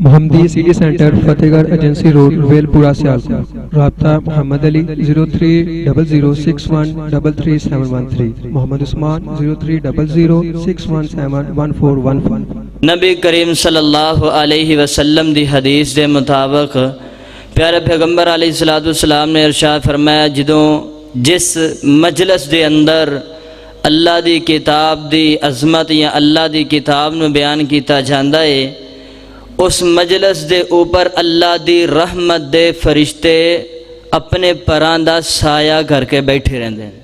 محمدی city centre فتح گڑھ agency road well پورہ سیالکوٹ۔ رابطہ محمد علی 0300613373 محمد عثمان 030061711415۔ نبی کریم صلی اللہ علیہ وسلم دی حدیث دے مطابق پیارے پیغمبر علیہ السلام نے ارشاد فرمایا، جس مجلس دے اندر اللہ دی کتاب دی عظمت یا اللہ دی کتاب نو بیان کیتا جاندا ہے، اس مجلس دے اوپر اللہ دی رحمت دے فرشتے اپنے پران دا سایہ کر کے بیٹھے رہندے ہیں۔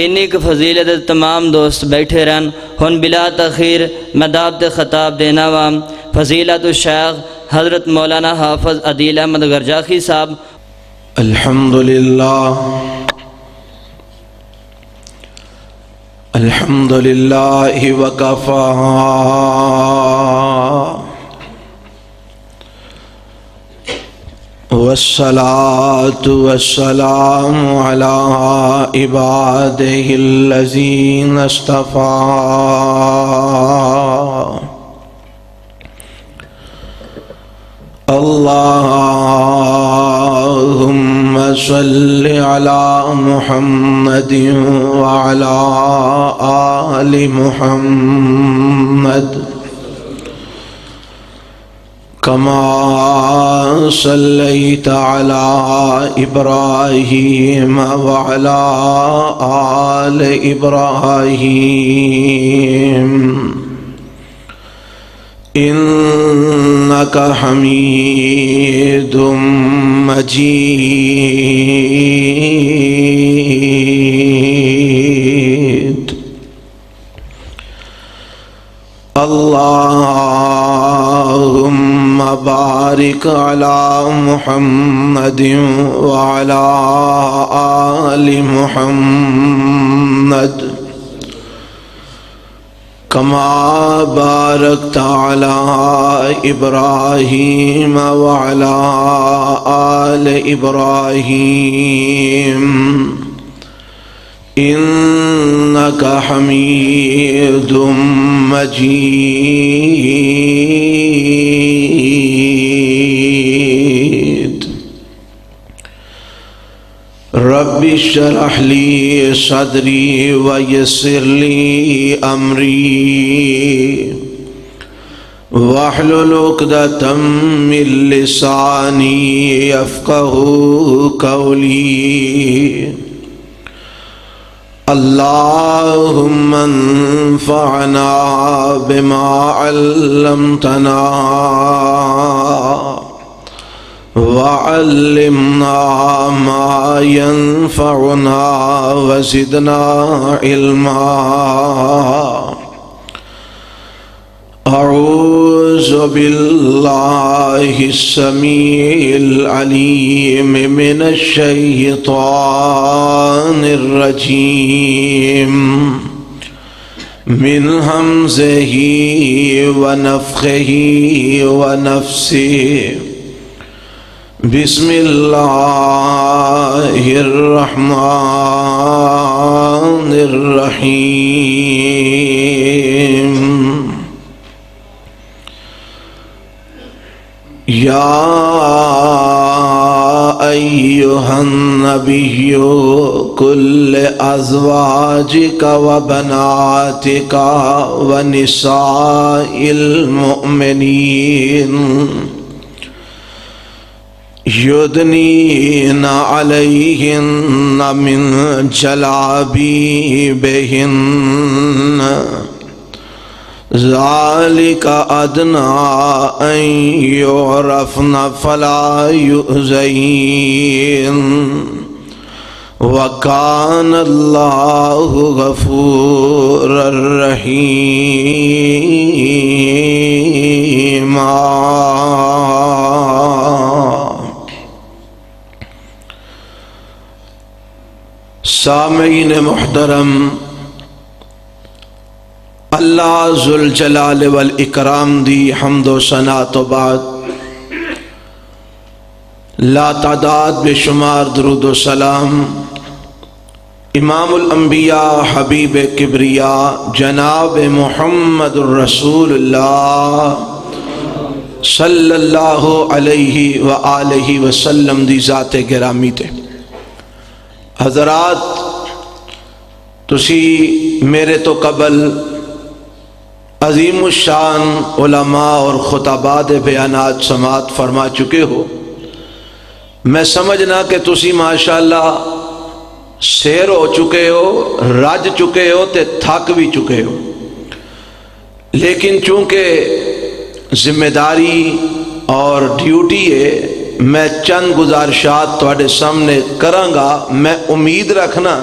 انہی کی فضیلت تمام دوست بیٹھے رہن۔ ہن بلا تاخیر میں دعوت خطاب دینا وا فضیلت الشیخ حضرت مولانا حافظ عدیل احمد گرجاخی صاحب۔ الحمدللہ وکفا والصلاة والسلام علی عبادہ الذین اصطفیٰ۔ اللہم صل علی محمد وعلی آل محمد کما صلیت علی ابراہیم وعلی آل ابراہیم انک حمید مجید۔ اللہم بارک علی محمد وعلی آل محمد کما بارکت علی ابراہیم وعلی آل ابراہیم انک حمید مجید۔ رب اشرح لی صدری ویسر لی امری واحلل عقدۃ من لسانی یفقہوا قولی۔ اللہم انفعنا بما علمتنا وعلمنا ما ينفعنا وزدنا علما۔ اعوذ باللہ السمیع العلیم من الشیطان الرجیم من ہمزہ ونفخہ ونفثہ۔ بسم اللہ الرحمن الرحیم۔ یا ایہا النبی قل ازواجک وبناتک ونساء المؤمنین یدنین علیہن من جلابیبہن ذالک ادنیٰ ان یعرفن فلا یؤذین وکان اللہ غفورا رحیما۔ سامعین محترم، اللہ ذوالجلال والاکرام دی حمد و ثنا تو بعد لا تعداد بے شمار درود و سلام امام الانبیاء حبیب کبریا جناب محمد الرسول اللہ صلی اللہ علیہ وآلہ وسلم دی ذات گرامی تے۔ حضرات تسی میرے تو قبل عظیم الشان علماء اور خطباء دے بیانات سماعت فرما چکے ہو۔ میں سمجھنا کہ تسی ماشاءاللہ سیر ہو چکے ہو، رج چکے ہو تے تھک بھی چکے ہو، لیکن چونکہ ذمہ داری اور ڈیوٹی ہے، میں چند گزارشات تواڈے سامنے کراں گا۔ میں امید رکھنا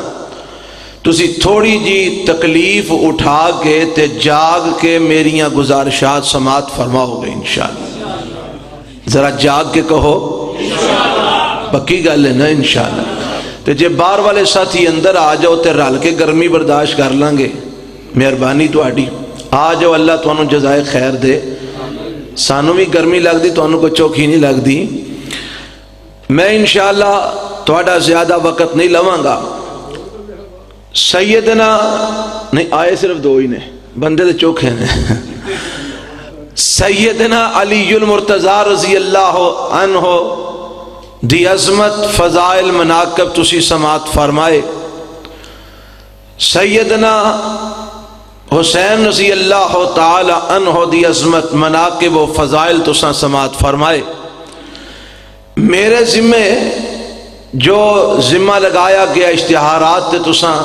تسی تھوڑی جی تکلیف اٹھا کے تے جاگ کے میریاں گزارشات سماعت فرماؤ گے انشاءاللہ۔ ذرا جاگ کے کہو پکی گل ہے نا انشاءاللہ۔ تے جے باہر والے ساتھی اندر آ جاؤ تے رل کے گرمی برداشت کر لیں گے، مہربانی تواڈی۔ آ جاؤ، اللہ تانوں جزائے خیر دے۔ سانوں بھی گرمی لگ دی، تانوں کو چوکھی نہیں لگ دی۔ میں انشاءاللہ تواڈا زیادہ وقت نہیں لواں گا۔ سیدنا نہیں آئے صرف دو ہی نے، بندے دے چوکھے نے۔ سیدنا علی المرتضی رضی اللہ عنہ دی عظمت فضائل مناقب تسی سماعت فرمائے۔ سیدنا حسین رضی اللہ تعالی عنہ دی عظمت مناقب و فضائل تساں سماعت فرمائے۔ میرے ذمے جو ذمہ لگایا گیا اشتہارات تے تساں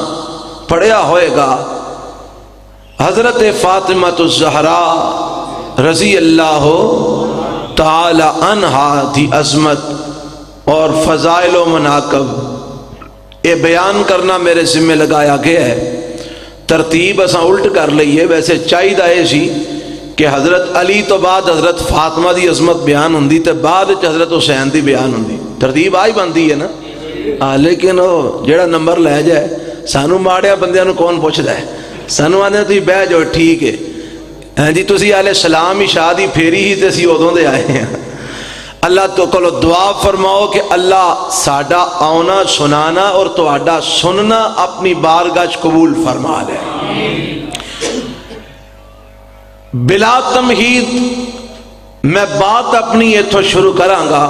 پڑھیا ہوئے گا، حضرت فاطمہ الزہرا رضی اللہ تعالی عنہا دی عظمت اور فضائل و مناقب یہ بیان کرنا میرے ذمہ لگایا گیا ہے۔ ترتیب اساں الٹ کر لئیے، ویسے چاہیے ہے سی کہ حضرت علی تو بعد حضرت فاطمہ دی عظمت بیان ہوندی تے بعد حضرت حسین دی بیان ہوندی، ترتیب آئی بندی ہے نا۔ لیکن وہ جیڑا نمبر لے جائے، سانو ماڑیا بندیاں نو کون پوچھدا ہے؟ سانو آنے تھی بہ جاؤ ٹھیک ہے، ہاں جی تسی آلے سلام ہی شادی پھیری ہی تے سی ادوں دے آئے ہیں۔ اللہ تو کلو دعا فرماؤ کہ اللہ ساڈا آنا سنانا اور تہاڈا سننا اپنی بارگاہ قبول فرما لے۔ بلا تمہید میں بات اپنی ایتھوں شروع کراں گا۔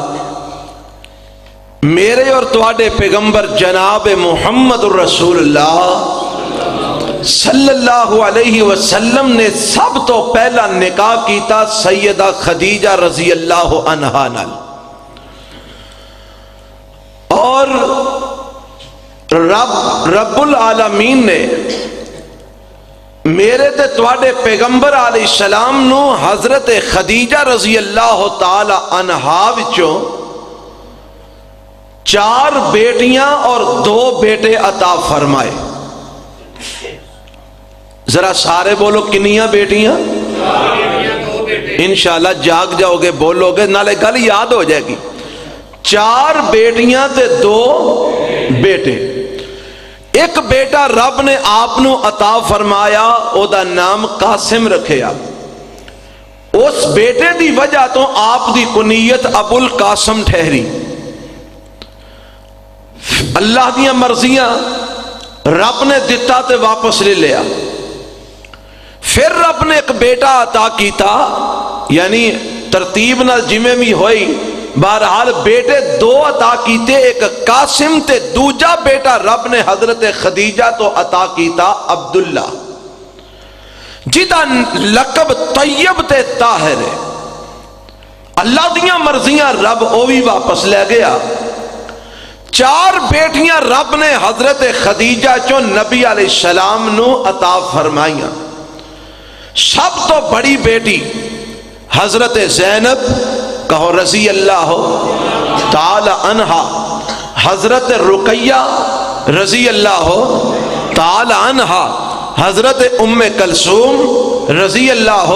میرے اور تواڈے پیغمبر جناب محمد الرسول اللہ صلی اللہ علیہ وسلم نے سب تو پہلا نکاح کیتا سیدہ خدیجہ رضی اللہ عنہا نال، اور رب العالمین نے میرے تے تواڈے پیغمبر علیہ السلام نو حضرت خدیجہ رضی اللہ تعالی عنہا وچوں 4 بیٹیاں اور 2 بیٹے عطا فرمائے۔ ذرا سارے بولو کنیاں بیٹیاں؟ انشاءاللہ جاگ جاؤ گے، بولو گے، نالے گل یاد ہو جائے گی۔ 4 بیٹیاں تے 2 بیٹے۔ ایک بیٹا رب نے آپ نو عطا فرمایا، او دا نام قاسم رکھیا۔ اس بیٹے دی وجہ تو آپ دی کنیت ابو القاسم ٹھہری۔ اللہ دیاں مرضیاں رب نے دتا تے واپس لے لیا۔ پھر رب نے ایک بیٹا عطا کیتا، یعنی ترتیب نال جمیں بھی ہوئی، بہرحال بیٹے 2 عطا کیتے، ایک قاسم تے دوجا بیٹا رب نے حضرت خدیجہ تو عطا کیتا عبداللہ، جدا لقب طیب تے طاہر ہے۔ اللہ دیاں مرضیاں رب او بھی واپس لے گیا۔ 4 بیٹیاں رب نے حضرت خدیجہ چو نبی علیہ السلام نو عطا فرمائیاں۔ سب تو بڑی بیٹی حضرت زینب کہو رضی اللہ تعالی عنہا، حضرت رقیہ رضی اللہ تعالی عنہا، حضرت ام کلثوم رضی اللہ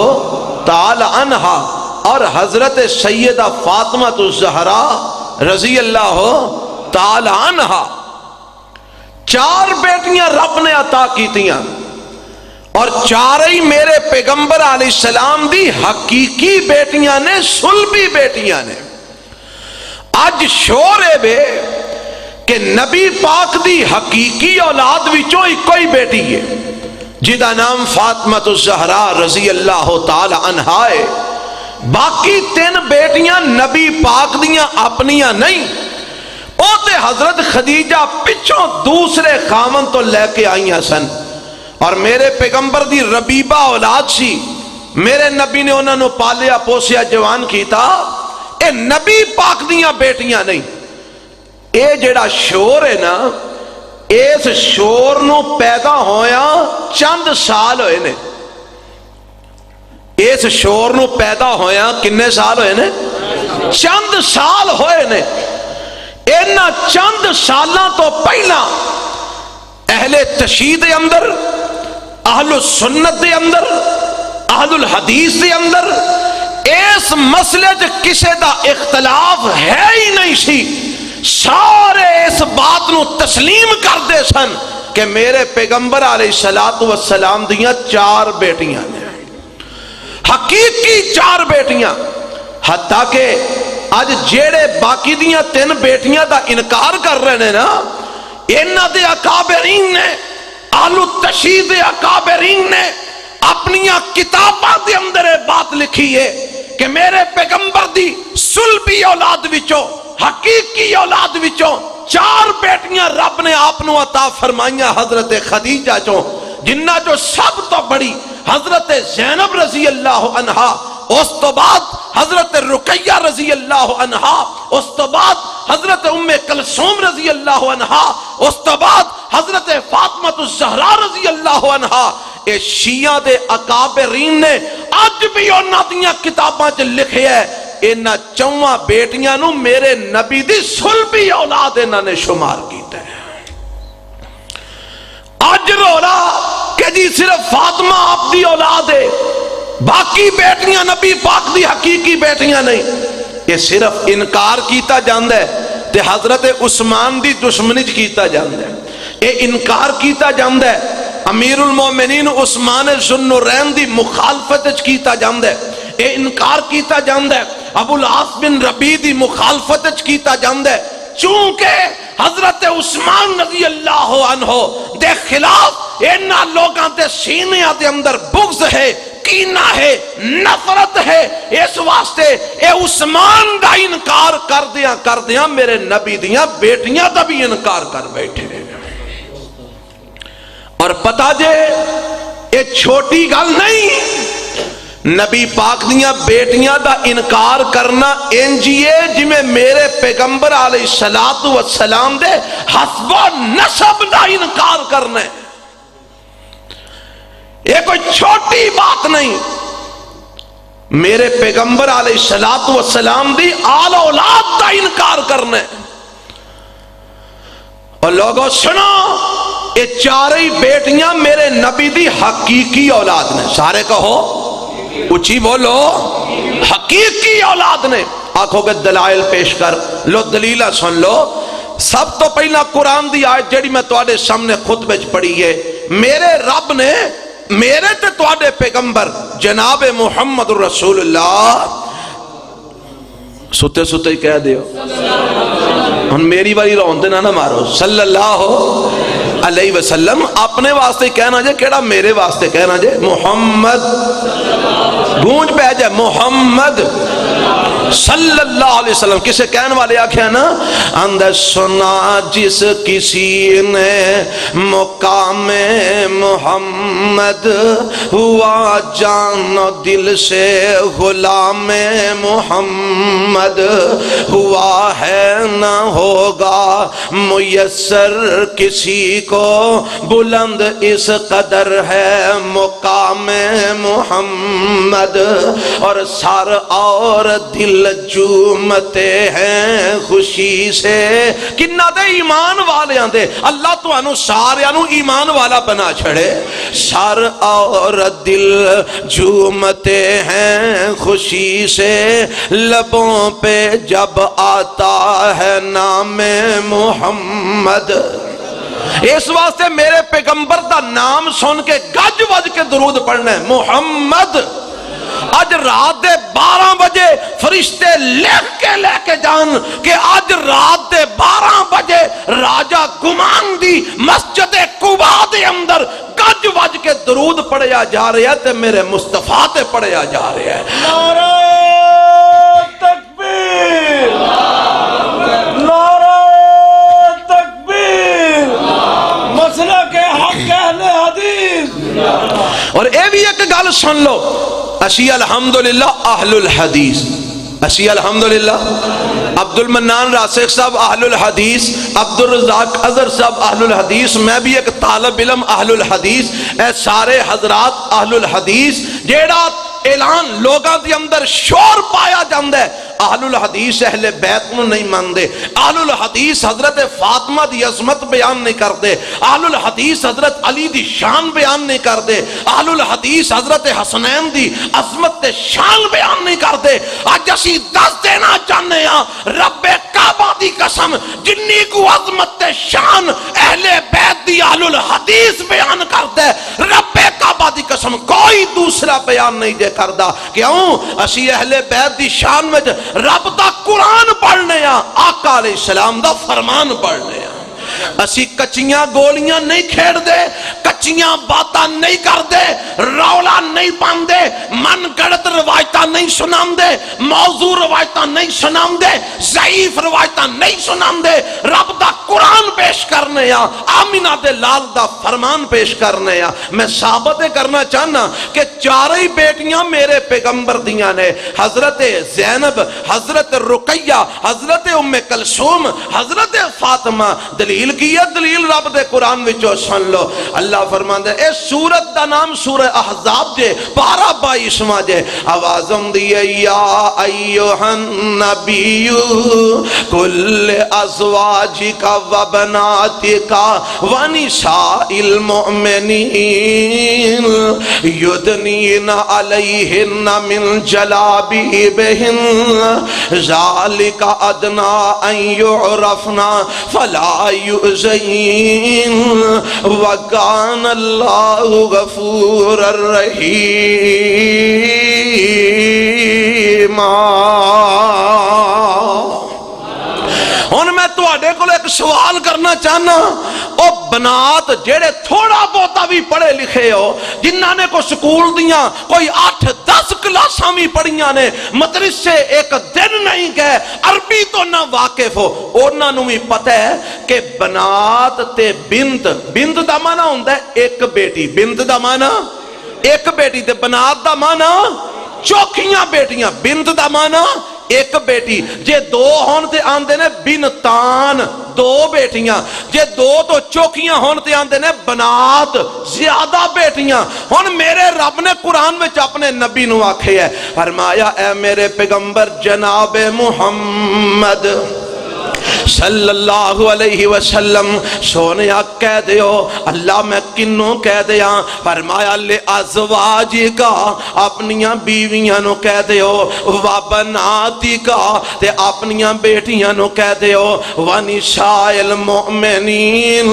تعالی عنہا، اور حضرت سیدہ فاطمہ الزہرا رضی اللہ تعالی عنہا۔ 4 بیٹیاں رب نے عطا کیتیاں، اور 4 ہی میرے پیغمبر علیہ السلام دی حقیقی بیٹیاں نے، سلبی بیٹیاں نے۔ آج شور ہے بے کہ نبی پاک دی حقیقی اولاد وچوں ایک کوئی بیٹی ہے جدا نام فاطمہ الزہرا رضی اللہ تعالی عنہا ہے۔ باقی 3 بیٹیاں نبی پاک دیاں اپنیاں نہیں، او تے حضرت خدیجہ پچھوں دوسرے خامن تو لے کے آئیاں سن، اور میرے پیغمبر دی ربیبہ اولاد سی، میرے نبی نے انہوں نے پالیا پوسیا جوان کیتا، اے نبی پاک دیاں بیٹیاں نہیں۔ اے جڑا شور ہے نا، اس شور نو پیدا ہویا چند سال ہوئے نے، اس شور نو پیدا ہویا کنے سال ہوئے نے؟ چند سال ہوئے نے۔ اینا چند سالاں تو پہلا اہل تشیع دے اندر، اہل السنت دے اندر، اہل الحدیث دے اندر اس مسئلے جو کسے دا اختلاف ہے ہی نہیں سی، سارے اس بات نو تسلیم کر دے سن کہ میرے پیغمبر علیہ السلام دیاں 4 بیٹیاں نے، حقیقی 4 بیٹیاں، حتیٰ کہ آج جیڑے باقی دیاں 3 بیٹیاں دا انکار کر رہے ہیں نا، انہاں دے اکابرین نے، اہل التشیع دے اکابرین نے اپنیاں کتاباں دے اندر بات لکھی ہے کہ میرے پیغمبر دی صلبی اولاد وچوں، حقیقی اولاد وچوں 4 بیٹیاں رب نے آپنوں عطا فرمائیاں حضرت خدیجہ چوں، جنہ جو سب تو بڑی حضرت زینب رضی اللہ عنہا، اس تو بعد حضرت رقیہ رضی اللہ عنہا، اس تو بعد حضرت ام کلثوم رضی اللہ عنہا، اس تو بعد حضرت فاطمہ الزہرا رضی اللہ عنہا۔ اے شیعہ دے اکابرین نے آج بھی انہاں دیاں کتاباں چ لکھے ہے، انہاں 4 بیٹیاں نو میرے نبی دی صلبی اولاد انہاں نے شمار کیتا ہے۔ آج رولا کہ جی صرف فاطمہ آپ دی اولاد ہے، باقی بیٹیاں نبی پاک دی حقیقی بیٹیاں نہیں، یہ صرف انکار کیتا جاندہ ہے تے حضرت عثمان دی دشمنی کیتا جاندہ ہے، یہ انکار کیتا جاندہ ہے امیر المومنین عثمان ذو النورین دی مخالفت کیتا جاندہ ہے، یہ انکار کیتا جاندہ ہے ابو العاص بن ربیع دی مخالفت کیتا جاندہ ہے، چونکہ حضرت عثمان رضی اللہ عنہ دے خلاف انہاں لوگاں دے سینیاں دے اندر بغض ہے، کینہ ہے، نفرت ہے، اس واسطے اے عثمان دا انکار کر دیاں میرے نبی دیاں بیٹیاں دا بھی انکار کر بیٹھے۔ اور پتا جے اے چھوٹی گل نہیں، نبی پاک دیاں بیٹیاں دا انکار کرنا انجیے جی میں میرے پیغمبر علیہ السلام دے حسب و نسب دا انکار کرنا ہے، یہ کوئی چھوٹی بات نہیں۔ میرے پیغمبر علیہ السلام دی آل اولاد دا انکار کرنا ہے۔ اور لوگوں سنو، یہ 4 بیٹیاں میرے نبی دی حقیقی اولاد نے، سارے کہو اچھی بولو، حقیقی اولاد نے۔ آنکھوں کے دلائل پیش کر لو، دلیلہ سن لو۔ سب تو پہلا قرآن دی آیت جڑی میں تواڈے سامنے خطبے چ پڑھی ہے، میرے رب نے میرے تے تواڈے پیغمبر جناب محمد رسول اللہ، ستے ستے ہی کہہ دیو، ہن میری باری روندے نہ مارو، صلی اللہ علیہ وسلم، اپنے واسطے کہنا جے، کیڑا میرے واسطے کہنا جے، محمد، گونج پہ جائے محمد صلی اللہ علیہ وسلم۔ کسے کہنے والے آکھیا نا، اندر سنا جس کسی نے مقام محمد، ہوا جان و دل سے غلام محمد، ہوا ہے نہ ہوگا میسر کسی کو، بلند اس قدر ہے مقام محمد، اور سر اور دل جومتے ہیں خوشی سے۔ کنہ دے ایمان والے آندے، اللہ تو انو سارے انو ایمان والا بنا چھڑے، سر اور دل جومتے ہیں خوشی سے، لبوں پہ جب آتا ہے نام محمد۔ اس واسطے میرے پیغمبر دا نام سن کے گج وج کے درود پڑھنا ہے، محمد۔ آج رات دے 12 بجے فرشتے لکھ کے لے کے جان کہ آج رات دے 12 بجے راجہ گمان دی مسجد قباء دے اندر گج وج کے درود پڑھیا جا رہا ہے تے میرے مصطفیٰ تے پڑھیا جا رہا ہے۔ سن لو اسی الحمدللہ اہل الحدیث، اسی الحمدللہ عبد المنان راسخ صاحب اہل الحدیث، عبد الرزاق اظہر صاحب اہل الحدیث، میں بھی ایک طالب علم اہل الحدیث، اے سارے حضرات اہل الحدیث جیڑا اعلان لوگاں دی اندر شور پایا جاندہ ہے اہل الحدیث اہل بیت نو نہیں ماندے، اہل الحدیث حضرت فاطمہ دی عظمت بیان نہیں کردے، اہل الحدیث حضرت علی دی شان بیان نہیں کردے، اہل الحدیث حضرت حسنین دی عظمت تے شان بیان نہیں کردے۔ آج اسی دس دینا چاہنے ہاں رب کعبہ دی قسم جنی کو عظمت تے شان اہل بیت دی اہل الحدیث بیان کردے، رب کعبہ دی قسم کوئی دوسرا بیان نہیں دے کردہ۔ کیوں؟ اسی اہل بیت دی شان میں رب دا قرآن پڑھنے ہیں، آقا علیہ السلام دا فرمان پڑھنے ہیں۔ اسی کچیاں گولیاں نہیں کھیڑ دے، کچیاں باتاں نہیں کر دے، رولا نہیں پان دے، من گڑت روایتاں نہیں سنام دے، موضوع روایتاں نہیں سنام دے، ضعیف روایتاں نہیں سنام دے، رب دا قرآن پیش کرنے ہیں، آمینہ دے لال دا فرمان پیش کرنے ہیں۔ میں ثابت کرنا چاہنا کہ چارہی بیٹیاں میرے پیغمبر دیاں نے، حضرت زینب، حضرت رقیہ، حضرت ام کلثوم، حضرت فاطمہ۔ دلیل کی ہے؟ دلیل رب دے قرآن وچوں سن لو۔ اللہ فرماندا ہے اس سورت دا نام سورہ احزاب جے، 12-22 جے۔ آوازم دیئے یا ایوہ النبی کل ازواجکا وبناتکا ونساء المؤمنین یدنین علیہن من جلابیبہن ذالک ادنا ان یعرفنا فلا یؤذین وکان اللہ غفور الرحیم۔ ہن میں تواڈے کول ایک سوال کرنا چاہنا، او بنات جڑے تھوڑا بہتا بھی پڑھے لکھے ہو، جنہاں نے کوئی سکول دیاں کوئی 8-10 کلاساں بھی پڑھیاں نے، مدرسے ایک دن نہیں گئے، عربی تو نہ واقف ہو، انہاں نوں بھی پتہ ہے کہ بنات تے بنت، بنت دا معنی ہوندا ہے ایک بیٹی، بنت دا معنی ایک بیٹی، تے بنات دا معنی چوکھیاں بیٹیاں، بنت دا معنی ایک بیٹی، جے دو ہون تے آندے نے بنتان، دو بیٹیاں، جے دو تو چوکیاں ہون تے آندے نے بنات، زیادہ بیٹیاں۔ ہون میرے رب نے قرآن میں اپنے نبی نو آکھے ہے، فرمایا اے میرے پیغمبر جناب محمد صلی اللہ علیہ وسلم سونیا کہہ دیو، اللہ میں کنوں کہہ دیا، فرمایا لے ازواجی کا اپنیاں بیویاں نو کہہ دیو، وابناتی کا تے اپنیاں بیٹیاں نو کہہ دیو، ونساء المؤمنین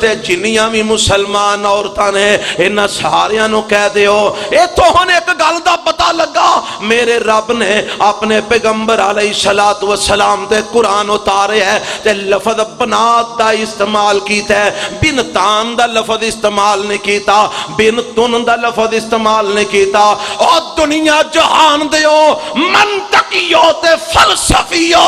تے جنیاں بھی مسلمان عورتاں نے انہاں ساریاں نو کہہ دیو۔ اے تو ہن ایک گل دا پتہ لگا، میرے رب نے اپنے پیغمبر علیہ السلام تے قرآن اتارے ہے تے لفظ بنات دا استعمال کیتا ہے، بنتان دا لفظ استعمال نہیں کیتا، بنتن دا لفظ استعمال نہیں کیتا۔ او دنیا جہان دیو منطقیو تے فلسفیو،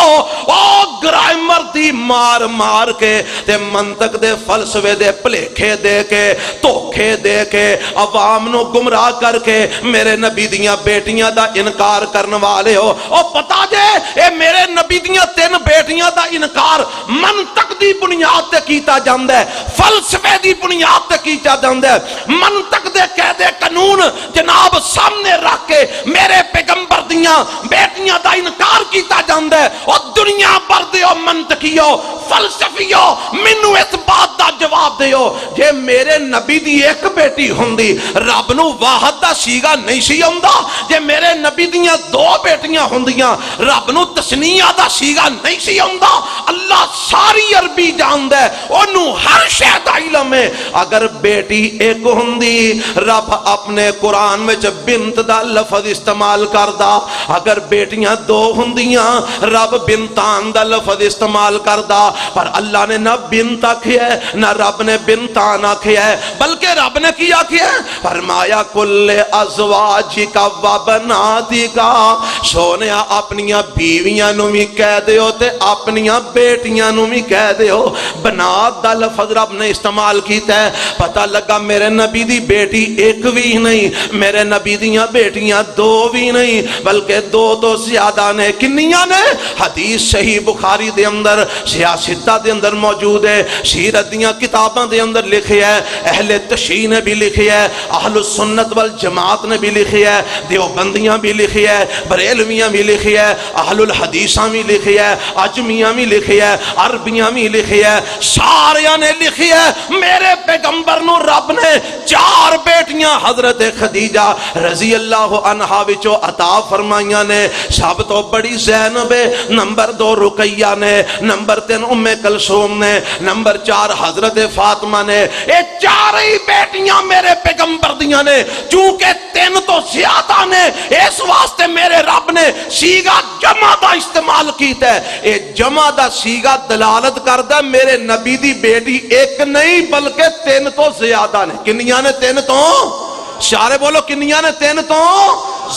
او گرائمر دی مار مار کے تے منطق دے فلسفے دے پلیکھے دے کے توکھے دے کے عوام نو گمراہ کر کے میرے نبی دیاں بیٹیاں دا انکار کرنے والے ہو۔ او پتا جے اے میرے نبی دیاں 3 بیٹیاں دا انکار منطق دی بنیاد تے کیتا جاندہ ہے، فلسفے دی بنیاد تے کیتا جاندہ ہے، منطق دے قیدے قانون جناب سامنے رکھ کے میرے پیغمبر دیاں بیٹیاں دا انکار کیتا جاندہ ہے۔ اور دنیا پر دیو منطقیو فلسفیو منو اس بات دا جواب دیو، جے میرے نبی دی ایک بیٹی ہوندی رب نو واحد دا سیگا نہیں سی ہوندا، جے میرے نبی دیاں 2 بیٹیاں ہوندیاں رب نو تسنیہ دا سیگا نہیں سی ہوندا۔ اللہ ساری عربی جاندہ ہے، انہوں ہر شے دا علم ہے۔ اگر بیٹی ایک ہوندی رب اپنے قرآن میں بنت دا لفظ استعمال کردہ، اگر بیٹیاں دو ہوندیاں رب بنتان دا لفظ استعمال کردا، پر اللہ نے نہ بنت آکھیا ہے نہ رب نے بنتان آکھیا ہے، بلکہ رب نے کی آکھیا ہے؟ فرمایا کل ازواجکا و بناتکا، سونیا اپنیاں بیویاں نو بھی کہہ دیو تے اپنیاں بیٹیاں نو بھی کہہ دیو۔ بنات دا لفظ رب نے استعمال کیتا ہے، پتہ لگا میرے نبی دی بیٹی ایک بھی نہیں، میرے نبی دیاں بیٹیاں دو بھی نہیں، بلکہ دو تو زیادہ نے۔ کنیاں نے؟ حدیث صحیح بخاری دے اندر، سیاستہ دے اندر موجود ہے، سیرت دیاں کتاباں دے اندر لکھے ہے، اہل تشیع نے بھی لکھے ہے، اہل السنت والجماعت نے بھی لکھے ہے، دیوبندیاں بھی لکھے ہے، بریلویاں بھی لکھے ہے، اہل الحدیثاں بھی لکھے ہے، عجمیاں بھی لکھے ہے، عربیاں بھی لکھے ہے، ساریاں نے لکھی ہے۔ میرے پیغمبر نو رب نے 4 بیٹیاں حضرت خدیجہ رضی اللہ عنہا وچوں عطا فرمائیاں نے۔ سب تو بڑی زینب ہے، نمبر 2 رقیہ نے، نمبر 3 ام کلثوم نے، نمبر 4 حضرت فاطمہ نے۔ یہ 4 ہی بیٹیاں میرے پیغمبر دیاں نے، چونکہ 3 تو زیادہ نے، اس واسطے میرے رب نے سیغہ جمع دا استعمال کیتا ہے۔ یہ جمع دا سیغہ دلالت کردہ میرے نبی دی بیٹی ایک نہیں بلکہ 3 تو زیادہ نے۔ کنیاں نے؟ 3 تو سارے بولو، کنیاں نے؟ 3 تو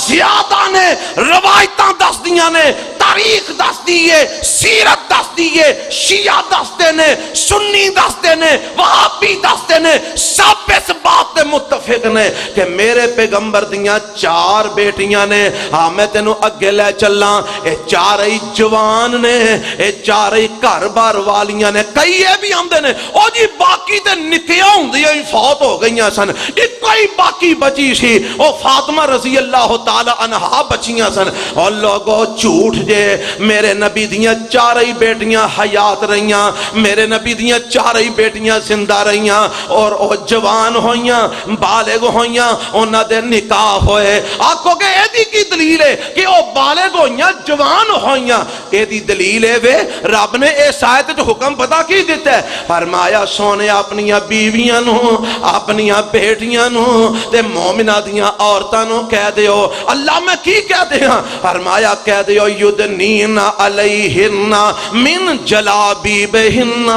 زیادہ نے۔ روایتاں دس دیاں نے، تاریخ دس دیئے، سیرت دس دیئے، شیعہ دس دینے، سنی دس دینے، وہابی دس دینے، سب اس بات تے متفق نے کہ میرے پیغمبر دیاں 4 بیٹیاں نے۔ ہاں میں تینوں اگے لے چلاں، اے 4 ہی جوان نے، اے 4 ہی گھر بار والیاں نے۔ کئی یہ بھی آمدے نے او جی باقی تے نکیاں ہوندیاں ہی فوت ہو گئیاں سن، ایک کوئی باقی بچی سی، او فاطمہ رضی اللہ تعالی عنہا بچیاں سن۔ اور لوگوں جھوٹ جے، میرے نبی دیاں 4 ہی بیٹیاں حیات رہیاں، میرے نبی دیاں 4 ہی بیٹیاں زندہ رہیاں، اور او جوان ہوئیاں، بالغ ہوئیاں، انہاں دے نکاح ہوئے۔ آکھو کہ ایدی کی دلیل ہے کہ او بالغ ہوئیاں، جوان ہوئیاں؟ ایدی دلیل ہے وے رب نے اس آیت جو حکم پتا کی دیتا ہے، فرمایا سونے اپنیاں بیویاں نو، اپنیاں بیٹیاں نو تے مومنہ دیاں عورتاں نو کہہ دیو۔ اللہ میں کی کہہ دیاں؟ فرمایا کہہ دیو یدنین علیہن من جلابیبہن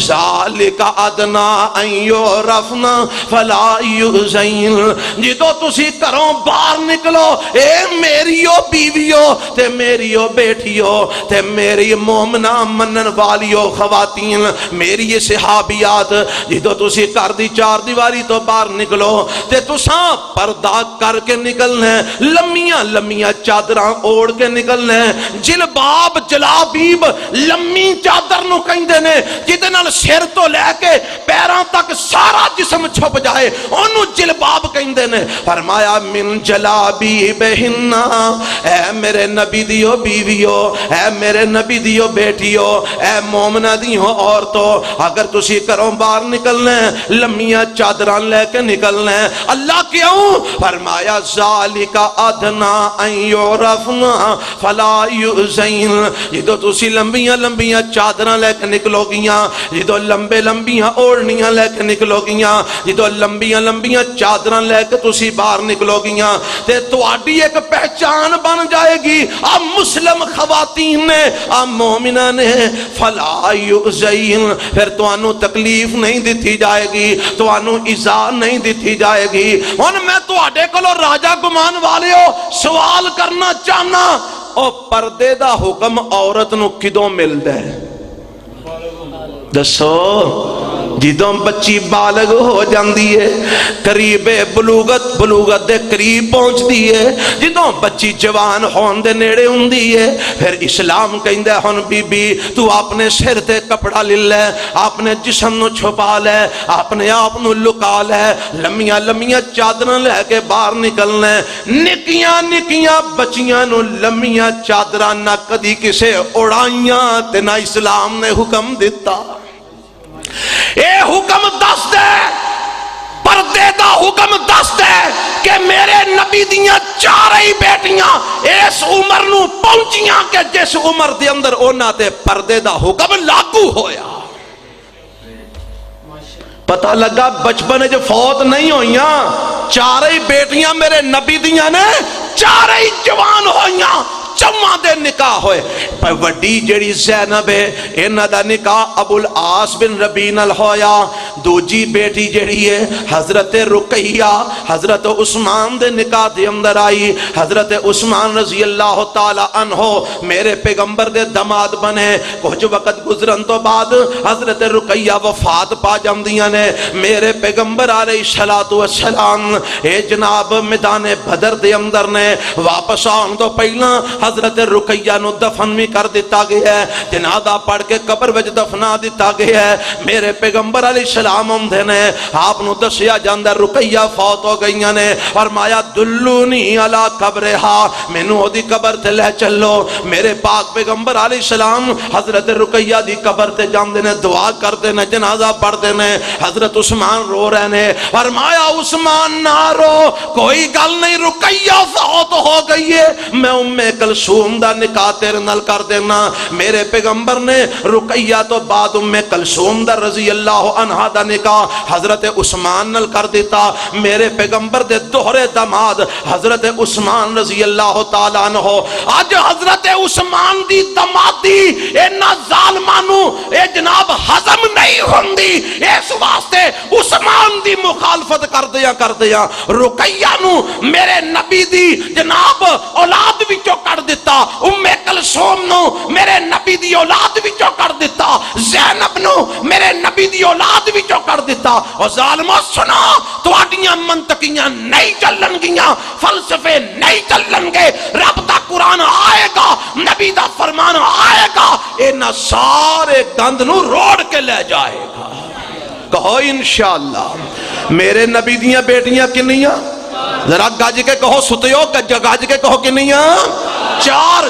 ذالک ادنا ان یعرفن فلا یؤذین۔ جدو تسی کروں باہر نکلو، اے میریو بیویو تے میریو بیٹیو تے میری مومنہ منن والیو خواتین، میری یہ صحابیات، جدو تسی کر دی 4 دیواری تو باہر نکلو تے تساں پردہ کر کے نکلنا ہے، لمیاں لمیاں چادراں اوڑ کے نکلنا ہے۔ جلباب جلابیب لمی چادر نو کہندے نے جدے نال سر تو لے کے پیراں تک سارا جسم چھپ جائے، انہوں جلباب کہندے نے۔ فرمایا من جلابیبہن، اے میرے نبی دیو بیویو، اے میرے نبی دیو بیٹیو، اے مومنہ دیو عورتو، اگر تسی کروں باہر نکلنا ہے لمیاں چادراں لے کے نکلنا ہے۔ اللہ کیوں؟ فرمایا ذالک ادنا ان یعرفن فلا یؤذین۔ جدو تسی لمبیاں لمبیاں چادراں لے کے نکلو گیاں، جدو لمبے لمبیاں اوڑنیاں لے کے نکلو گیاں، جدو لمبیاں لمبیاں چادراں لے کے تسی باہر نکلو گیاں تے تواڈی ایک پہچان بن جائے گی، اب مسلم خواتین نے، اب مومنہ نے، فلا یؤذین، پھر توانوں تکلیف نہیں دیتی جائے گی، توانوں ایذا نہیں دیتی جائے گی۔ ہن میں تواڈے کولوں راجہ گمان والے ہو سوال کرنا چاہنا، او پردے دا حکم عورت نو کدوں ملدا ہے؟ دسو۔ جدوں بچی بالغ ہو جاندی ہے، قریب بلوغت دے قریب پہنچ دی ہے، جدوں بچی جوان ہون دے نیڑے ہوندی ہے، پھر اسلام کہندا ہے ہن بی بی تو اپنے سر تے کپڑا لے لے، اپنے جسم نو چھپا لے، اپنے آپ نو لکا لے، لمیاں لمیاں چادراں لے کے باہر نکلنا ہے۔ نکیاں نکیاں بچیاں نو لمیاں چادراں نہ کدی کسے اڑائیاں تے نہ اسلام نے حکم دیتا۔ اے حکم دس دے، پردے دا حکم دس دے کہ میرے نبی دیاں 4 ہی بیٹیاں اس عمر نو پہنچیاں کہ جس عمر دے اندر اونا تے پردے دا حکم لاگو ہویا۔ پتہ لگا بچپن جو فوت نہیں ہوئیاں، 4 ہی بیٹیاں میرے نبی دیاں نے چارے ہی جوان ہوئیاں چواں دے نکاح ہوئے پر وڈی جڑی زینب ہے انہاں دا نکاح ابو العاص بن ربیع نال ہویا دوجی بیٹی جڑی ہے حضرت رقیہ حضرت عثمان دے نکاح دے اندر آئی حضرت عثمان رضی اللہ تعالی عنہ میرے پیغمبر دے دماد بنے کچھ وقت گزرن تو بعد حضرت رقیہ وفات پا جاندیاں نے میرے پیغمبر علیہ السلام اے جناب میدان بدر دے اندر نے واپس آن تو پہلا حضرت رقیہ نو دفن بھی کر دیتا گیا ہے جنازہ پڑھ کے قبر وچ دفنا دیتا گیا ہے میرے پیغمبر علیہ السلام ہوندے نے آپ نو دسیا جاندا رقیہ فوت ہو گئیاں نے فرمایا دلونی علی قبرہا مینوں اودی قبر تے لے چلو میرے پاک پیغمبر علیہ السلام حضرت رقیہ دی قبر تے جاندے نے دعا کردے نے جنازہ پڑھدے نے حضرت عثمان رو رہے نے فرمایا عثمان نہ رو کوئی گل نہیں رقیہ فوت ہو گئی ہے میں کلثوم دا نکاح تیرے نال کر دینا میرے پیغمبر نے رقیہ تو بعد کلثوم دا رضی اللہ عنہ دا نکاح حضرت عثمان نال کر دیتا میرے پیغمبر دے دوہرے دماد حضرت عثمان رضی اللہ تعالیٰ عنہ آج حضرت عثمان دی دمادی اینا ظالمانو اے جناب حضم نہیں ہوندی اس واسطے عثمان دی مخالفت کر دیا رقیہ نو میرے نبی دی جناب اولاد وچوں کر دیتا کلثوم نو میرے نبی دی اولاد وچوں کر دیتا زینب نو میرے نبی دی اولاد وچوں کر دیتا اور ظالمو سنا تواڈیاں منطقیاں نہیں چلن گیاں فلسفے نہیں چلن گے رب دا قرآن آئے گا نبی دا فرمان آئے گا انہاں سارے گند نو روڑ کے لے جائے گا کہو انشاءاللہ میرے نبی دیاں بیٹیاں کنیاں ذرا گاج کے کہو ستیو گاج کے کہو کنیاں چار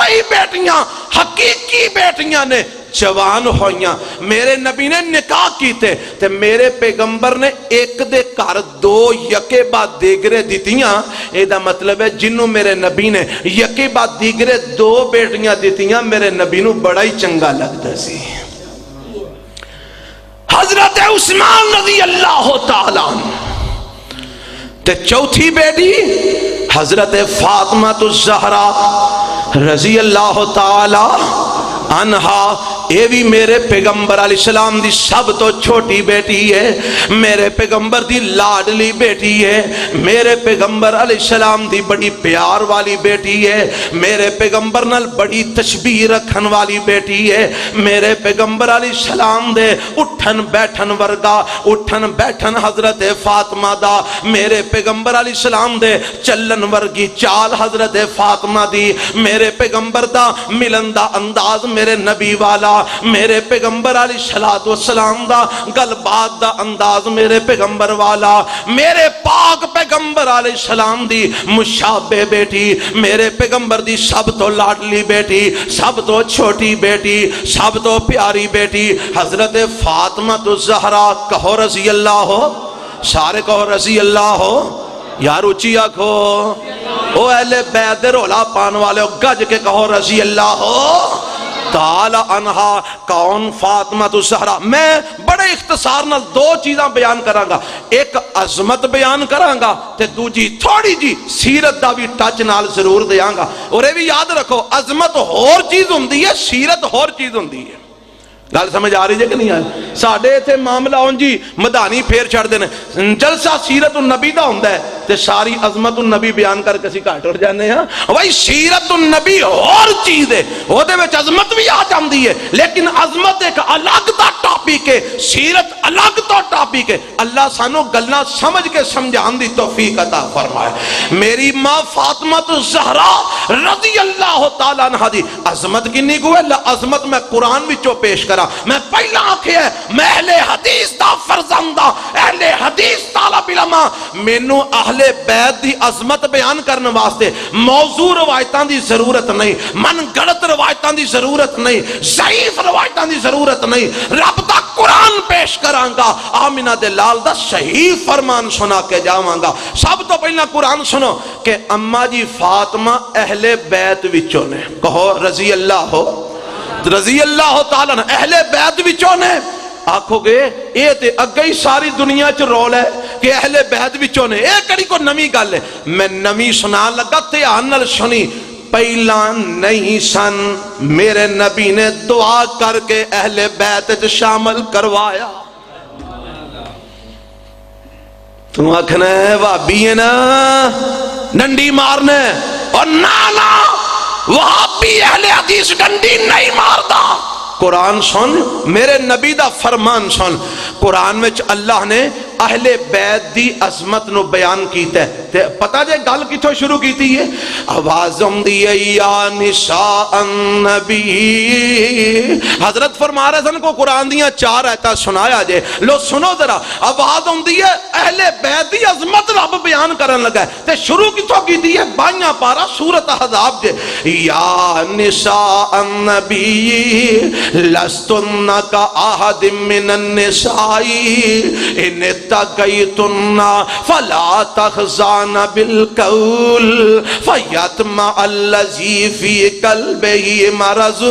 ہی بیٹیاں حقیقی بیٹیاں نے جوان ہوئیاں میرے نبی نے نکاح کیتے تے میرے پیغمبر نے ایک دے کار دو یکے بعد دیگرے دیتیاں ایدہ مطلب ہے جنہوں میرے نبی نے یکے بعد دیگرے دو بیٹیاں دیتیاں میرے نبی نو بڑا ہی چنگا لگتا سی حضرت عثمان رضی اللہ تعالیٰ تے چوتھی بیٹی حضرت فاطمہ الزہرا رضی اللہ تعالی عنہا اے بھی میرے پیغمبر علیہ السلام دی سب تو چھوٹی بیٹی ہے میرے پیغمبر دی لاڈلی بیٹی ہے میرے پیغمبر علیہ السلام دی بڑی پیار والی بیٹی ہے میرے پیغمبر نال بڑی تشبیہ رکھن والی بیٹی ہے میرے پیغمبر علیہ السلام دے اٹھن بیٹھن ورگا اٹھن بیٹھن حضرت فاطمہ دا میرے پیغمبر علیہ السلام دے چلن ورگی چال حضرت فاطمہ دی میرے پیغمبر دا ملن دا انداز میرے نبی والا میرے پیغمبر علیہ السلام دا گل بات دا انداز میرے پیغمبر والا میرے پاک پیغمبر علیہ السلام دی مشابہ بیٹی میرے پیغمبر دی سب تو لاڈلی بیٹی سب تو چھوٹی بیٹی سب تو پیاری بیٹی حضرت فاطمہ الزہرا کہو رضی اللہ ہو سارے کہو رضی اللہ ہو یار اچھی آکھو او اہل بیت رولا پان والے گج کے کہو رضی اللہ ہو تعالی عنہا کون فاطمہ الزہرا میں بڑے اختصار نال دو چیزاں بیان کراں گا ایک عظمت بیان کراں گا تے دوجی تھوڑی جی سیرت دا بھی ٹچ نال ضرور دیاں گا اور یہ بھی یاد رکھو عظمت اور چیز ہوندی ہے سیرت اور چیز ہوندی ہے گل سمجھ آ رہی ہے کہ نہیں آئی ساڑھے تھے معاملہ ہوں جی مدانی پھیر چھڑ دینے جلسہ سیرت النبی دا ہوندہ ہے تے ساری عظمت النبی بیان کر کسی کاٹ اٹھ جانے ہیں وہی سیرت النبی اور چیز ہے وہ دے وچ عظمت بھی آ جاندی ہے لیکن عظمت ایک الگ دا ٹاپک ہے سیرت الگ تو ٹاپک ہے اللہ سانو گلنا سمجھ کے سمجھان دی توفیق عطا فرمائے میری ماں فاطمہ الزہرا رضی اللہ تعالیٰ عنہ دی عظمت کی نہیں گوئے عظمت میں قرآن وچوں پیش کرا میں پہلا آنکھے ہے میں اہل حدیث دا فرزندہ اہل حدیث طالب علماء مینوں اہل بیت دی عظمت بیان کرنے واسطے موضوع روایتان دی ضرورت نہیں من گڑت روایتان دی ضرورت نہیں ضعیف روایتان دی ضرورت نہیں رب دا قرآن پیش کران گا آمینہ دے لال دا صحیح فرمان سنا کے جاواں گا سب تو پہلا قرآن سنو کہ اماں جی فاطمہ اہل بیت وچوں نے کہو رضی اللہ ہو رضی اللہ تعالیٰ اہل بیت وچوں نے آکھو گے اے تے اگئی ساری دنیا چ رول ہے کہ اہل بیت وچوں نے، اے کڑی کو نمی گل ہے، میں نمی سنا لگا دھیان نال سنی، پہلا نہیں سن میرے نبی نے دعا کر کے اہل بیت شامل کروایا۔ تو آکھنا ہے وہابی ہے نا ڈنڈی مارنے، اور نانا وہابی اہل حدیث ڈنڈی نہیں ماردا۔ قرآن سن، میرے نبی دا فرمان سن، قرآن میں اللہ نے اہل بیت دی عظمت نو بیان کیتا ہے، تے پتہ جے گل کتھوں شروع کیتی ہے؟ آوازم دی یا نساء النبی، حضرت فرما رہے سن کو قرآن دیاں 4 آیتاں سنایا جے، لو سنو ذرا، آوازم دی اہل بیت دی عظمت رب بیان کرن لگا ہے، تے شروع کتھوں کیتی ہے؟ 22 پارہ سورۃ احزاب جے، یا نساء النبی لستن کا احد من النساء ان اتقیتن فلا تخضعن بالقول فیطمع الذی فی قلبہ مرض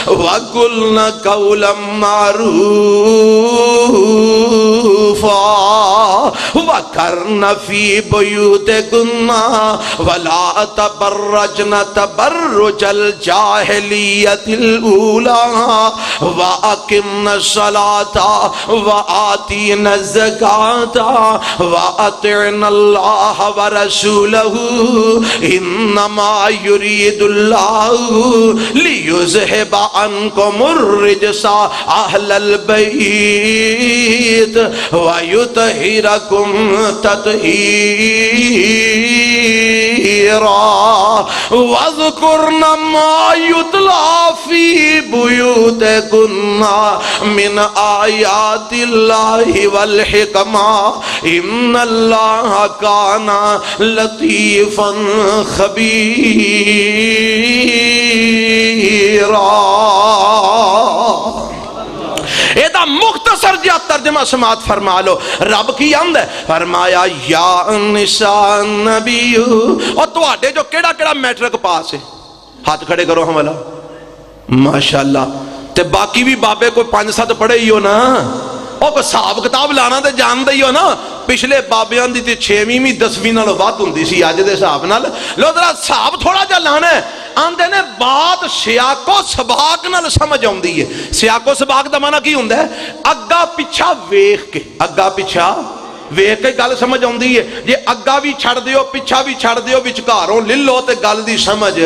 وقلن قولا معروفا وقرن فی بیوتکن ولا تبرجن تبرج الجاہلیت الاولی وَأَقِمْنَ الصَّلَاةَ وَآتِينَ الزَّكَاةَ وَأَطِعْنَ اللَّهَ وَرَسُولَهُ إِنَّمَا يُرِيدُ اللَّهُ لِيُذْهِبَ عَنْكُمُ الرِّجْسَ أَهْلَ الْبَيْتِ وَيُطَهِّرَكُمْ تَطْهِيرًا وَاذْكُرْنَ مَا يُتْلَى فِي بُيُوتِكُنَّ مِنْ آيَاتِ اللَّهِ وَالْحِكْمَةِ إِنَّ اللَّهَ كَانَ لَطِيفًا خَبِيرًا۔ ایدہ مختصر جا ترجمہ سماعت فرما لو، رب کی آمد ہے، فرمایا یا نساء النبی، اور تو آڈے جو کیڑا کیڑا میٹرک پاس ہے، ہاتھ کھڑے کرو ہمالا، ماشاءاللہ، تے باقی بھی بابے کوئی 5-7 پڑھے ہی ہو نا، اور کوئی صاحب کتاب لانا تے جان دے ہی ہو نا، پچھلے بابیاں دی تے 6ویں 10ویں نال وقت ہوندی سی آج دے صاحب نال، لو ذرا صاحب تھوڑا جا لانا ہے، آندے نے بات سیاق و سباق نال سمجھ آؤندی ہے۔ سیاق و سباق دا معنی کی ہوندا ہے؟ اگا پیچھا ویکھ کے، اگا پیچھا ویکھ کے گل سمجھ آؤندی ہے، جے اگا بھی چھڑ دیو پیچھا بھی چھڑ دیو وچکاروں لے لو تے گل دی سمجھ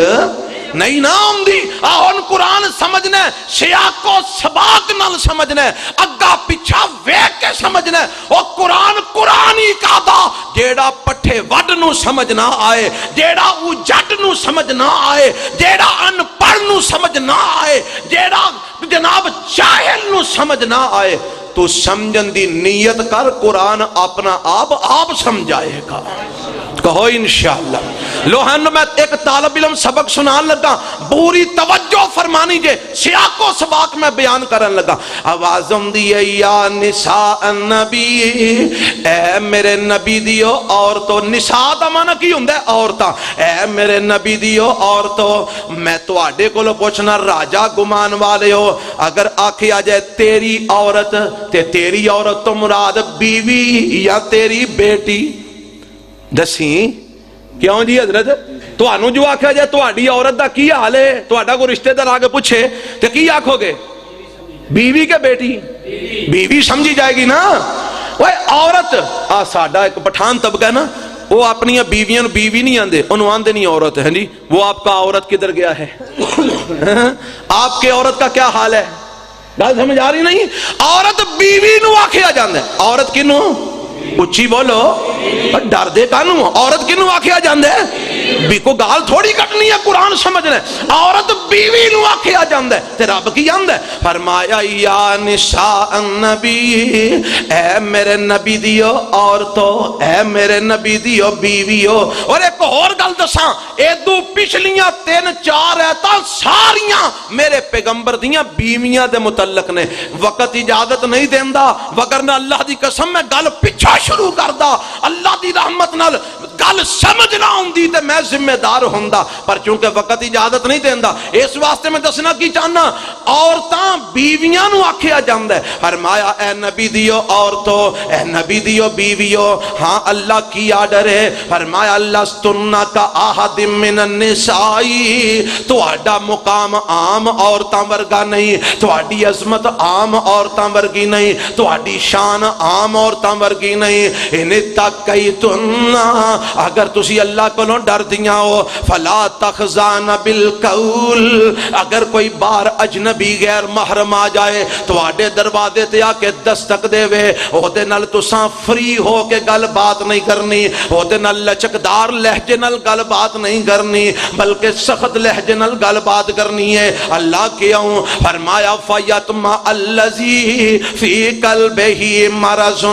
نہیں نہ آمدی۔ آہن قرآن سمجھنے سیاق و سباق نال سمجھنے، اگا پیچھا ویکھ کے سمجھنے، اور قرآن قرآنی کا دا جیڑا پٹھے وڈ نو سمجھ نہ آئے، جیڑا اجٹ نو سمجھ نہ آئے، جیڑا ان پڑھ نو سمجھ نہ آئے، جیڑا جناب جاہل نو سمجھ نہ آئے، تو سمجھن دی نیت کر، قرآن اپنا آپ سمجھائے گا۔ کہو انشاءاللہ۔ لوہن میں ایک طالب علم سبق سنان لگا، پوری توجہ فرمانی جے، سیاق و سباق میں بیان کرن لگا، آوازم دیئے یا نساء النبی، اے میرے نبی دیو عورتو، نساء دا معنی کی ہوندہ ہے عورتاں، اے میرے نبی دیو عورتو، میں تو آڈے کو لو پوچھنا راجہ گمان والے ہو، اگر آکھی آ جائے تیری عورت، تے تیری عورت تو مراد بیوی یا تیری بیٹی؟ دسیں کیوں جی حضرت؟ تو آنو جو آکھا جائے تو آڈی عورت دا کی حال ہے، تو آڈا کو رشتہ دار آگے پوچھے تو کی آکھو گے؟ بیوی کے بیٹی؟ بیوی سمجھی جائے گی نا۔ وہ عورت ساڈا ایک پٹھان طبقہ ہے نا، وہ اپنی بیویاں بیوی نہیں آندے، انہوں آندے نہیں عورت ہے جی، وہ آپ کا عورت کدھر گیا ہے؟ آپ کے عورت کا کیا حال ہے؟ بات سمجھ آ رہی نہیں؟ عورت بیوی نو آکھیا جاندے، عورت کنو؟ اچھی بولو، ڈر دے کانو، عورت کنو آکھیا جاندے؟ بھی کو گال تھوڑی کٹنی ہے، قرآن سمجھنے، عورت بیوی نو آکھیا جاندے، تے رب کی جاندے، فرمایا یا نساء النبی، اے میرے نبی دیو عورتو، اے میرے نبی دیو بیویو۔ اور ایک اور گل دساں، ایدو پچھلیاں 3-4 ایتاں ساریاں میرے پیغمبر دیاں بیویاں دے متعلق نے، وقت اجازت نہیں دیندہ، وگرنہ اللہ دی قسم میں گل پچھا شروع کر دا، اللہ دی رحمت نال گل سمجھنا ہوں دی تے میں میں ذمہ دار ہوندا، پر چونکہ وقت اجازت نہیں دیندا اس واسطے میں دسنا کی چاہنا عورتاں بیویاں نو آکھیا جاندا ہے۔ فرمایا اے نبی دیو عورتو، اے نبی دیو بیویو، ہاں اللہ کی آرڈر ہے، فرمایا لستن کا احد من النساء، تہاڈا مقام عام عورتاں ورگا نہیں، تہاڈی عظمت عام عورتاں ورگی نہیں، تہاڈی شان عام عورتاں ورگی نہیں، ان تقیتن، اگر تسی اللہ کولوں ڈر دیاں ہو، فلا تخزان بالقول، اگر کوئی بار اجنبی غیر محرم آ جائے تہاڈے دروازے تے آ کے دستک دے وے، اودے نال تساں فری ہو کے گل بات نہیں کرنی، اودے نال لچکدار لہجے نال گل بات نہیں کرنی، بلکہ سخت لہجے نال گل بات کرنی ہے۔ اللہ کیوں؟ فرمایا فیتما الذی فی قلبہ مرض،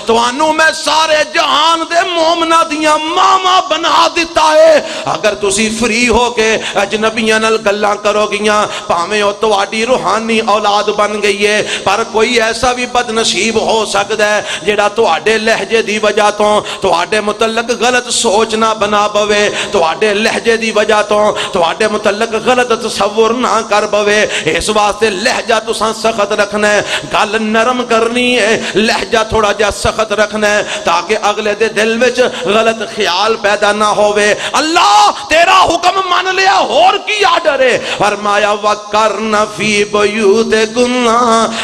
توانوں میں سارے جہان دے مومنہ دیاں ماما بنا دیتا ہے، اگر تسی فری ہو کے اجنبیاں نال گلاں کرو گیاں، پاویں او تواڈی روحانی اولاد بن گئی ہے، پر کوئی ایسا بھی بد نصیب ہو سکتا ہے جڑا تواڈے لہجے دی وجہ تو تواڈے متعلق غلط سوچ نہ بنا پوے، تواڈے لہجے دی وجہ تو تواڈے متعلق غلط تصور نہ کر پوے، اس واسطے لہجہ تساں سخت رکھنا ہے، گل نرم کرنی ہے، لہجہ تھوڑا جا سخت رکھنا ہے تاکہ اگلے دے دل وچ غلط خیال پیدا نہ ہوئے۔ اللہ تیرا حکم مان لیا، اور کی آرڈر ہے؟ فرمایا وَقَرْنَ فِي بُيُوتِكُنَّ،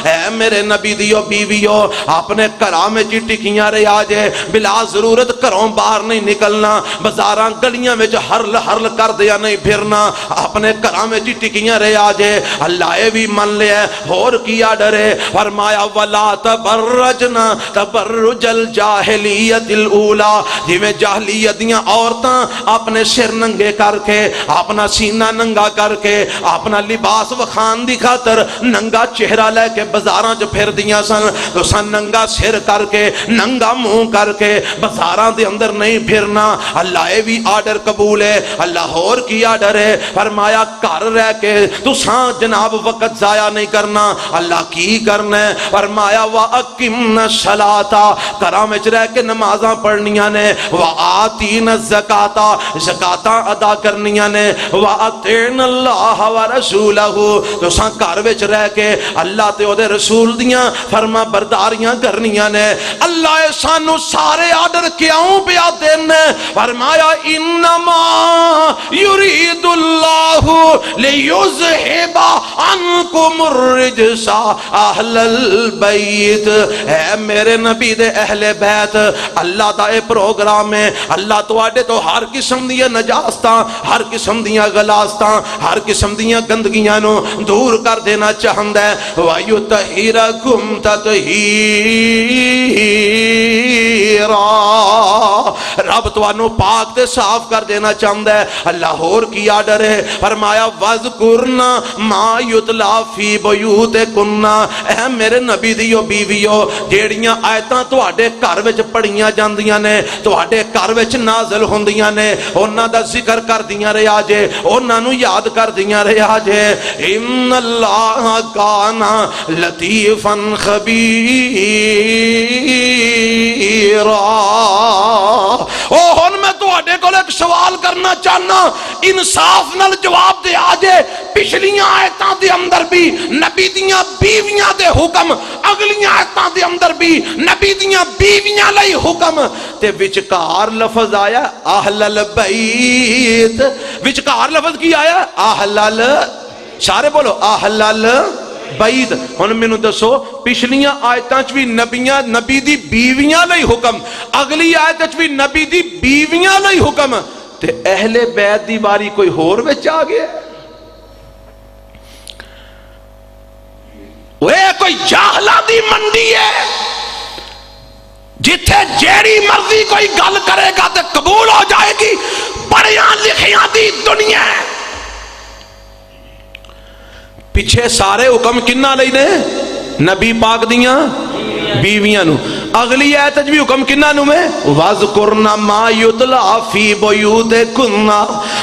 اے میرے نبی دیو بیویو اپنے گھراں میں ٹکیاں رہیا جے، بلا ضرورت گھروں باہر نہیں نکلنا، بازاراں گلیاں وچ ہرل ہرل کر دیا نہیں پھرنا، اپنے گھراں میں ٹکیاں رہیا جے۔ اللہ اے بھی من لیا، اور کی آرڈر ہے؟ فرمایا وَلَا تَبَرَّجْنَ تَبَرُّجَ الْجَاهِلِيَّةِ الْأُولَى، جویں جاہلیت دیاں عورتاں اپنے سر ننگے کر کے، اپنا سینہ ننگا کر کے، اپنا لباس وکھان دی خاطر ننگا چہرہ لے کے بازاراں چ پھر دیاں سن، تو سن ننگا سر کر کے، ننگا منہ کر کے بازاراں دے اندر نہیں پھرنا۔ اللہ اے بھی آرڈر قبول ہے۔ اللہ اور کی آرڈر ہے؟ فرمایا گھر رہ کے تساں جناب وقت ضائع نہیں کرنا، اللہ کی کرنا ہے؟ فرمایا وَأَقِمْنَ الصَّلَاةَ، گھراں وچ رہ کے نمازاں پڑھنیاں نے، وَآتِينَ الزَّکَاةَ، زکاتاں ادا کرنیاں نے، وَأَطِعْنَ اللَّهَ وَرَسُولَهُ، تساں گھر وچ رہ کے اللہ تے او دے رسول دیاں فرما برداریاں کرنیاں نے۔ اللہ سانو سارے آرڈر کیوں پیا دینے؟ فرمایا انما یرید اللہ لیذہب عنکم الرجس اہل البیت، اے میرے نبی دے اہل بیت، اللہ دا اے پروگرام ہے، اللہ تواڈے تو ہر قسم دی نجاستاں، ہر قسم دیاں غلاستاں، ہر قسم دیاں گندگیاں نو دور کر دینا چاہندا ہے۔ وَيُطَہِّرَکُمْ تَطْہِیرًا، رب توانو پاک تے صاف کر دینا چاہندا ہے۔ اللہ اور کی آرڈر ہے؟ فرمایا وَذْكُرْنَ مَا يُتْلَى فِي بُيُوتِكُنَّ، اے میرے نبی دیو بیویو جیڑیاں آیتاں تواڈے گھر وچ پڑھیاں جاندیاں نے، تواڈے گھر وچ نازل ہوندیاں نے، انہاں دا ذکر کر دیاں رہیا جے، انہاں نو یاد کر دیاں رہیا جے۔ ان اللہ کان لطیفا خبیرا۔ او ہن میں تواڈے کول ایک سوال کرنا چاہنا، انصاف نال جواب دے آجے، پچھلیاں آیتاں دے اندر بھی نبی دیاں بیویاں دے حکم، اگلیاں آیتاں دے اندر بھی نبی دیاں بیویاں لئی حکم، تے وچکار لفظ آیا اہل البیت، وچکار لفظ کی آیا؟ اہل سارے بولو اہل البیت۔ ہن مینوں دسو پچھلیاں آیتاں چ بھی نبی دی بیویاں لئی حکم، اگلی آیت چ بھی نبی دی بیویاں لئی حکم، تے اہل بیت دی باری کوئی ہور وچ آ گیا؟ وہ کوئی جاہلاں دی منڈی ہے جتھے جیڑی مرضی کوئی گل کرے گا تے قبول ہو جائے گی، پڑھیاں لکھیاں دی دنیا ہے۔ پیچھے سارے حکم کنہ لئی نے؟ نبی پاک دیاں بیویاں نو۔ اگلی آیت بھی حکم کنہ نو میں؟ وَذْكُرْنَ مَا يُتْلَى فِي بُيُوتِكُنَّ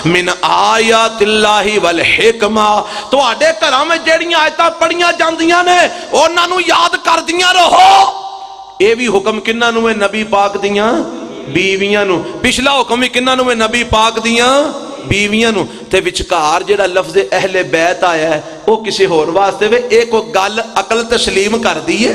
مِنْ آیَاتِ اللَّهِ وَالْحِکْمَةِ، تو آڈے گھراں میں جیڑیاں آیتاں پڑھیاں جاندیاں نے انہاں نو یاد کر دیاں رہو۔ اے بھی حکم کنہ نو ہے؟ نبی پاک دیاں بیویاں نو. پچھلا حکم بھی کنہاں نو ہے؟ نبی پاک دیاں بیویاں نو. تے وچکار جڑا لفظ اہل بیت آیا ہے وہ کسی ہور واسطے وے. ایک گل عقل تسلیم کر دیئے،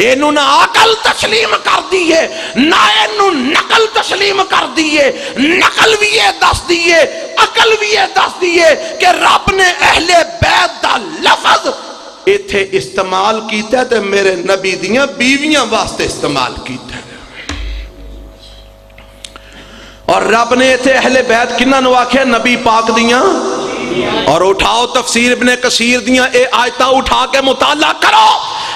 اینو نہ عقل تسلیم کر دیئے نہ اینو نقل تسلیم کر دیئے. نقل بھی یہ دس دیئے، عقل بھی یہ دس دیئے کہ رب نے اہل بیت دا لفظ ایتھے استعمال کیتا ہے تے میرے نبی دیاں بیویاں واسطے استعمال کیتا ہے. اور رب نے ایتھے اہل بیت کنہاں نو آکھیا؟ نبی پاک دیاں. اور اٹھاؤ تفسیر ابن کثیر دیاں اے آیتہ اٹھا کے مطالعہ کرو.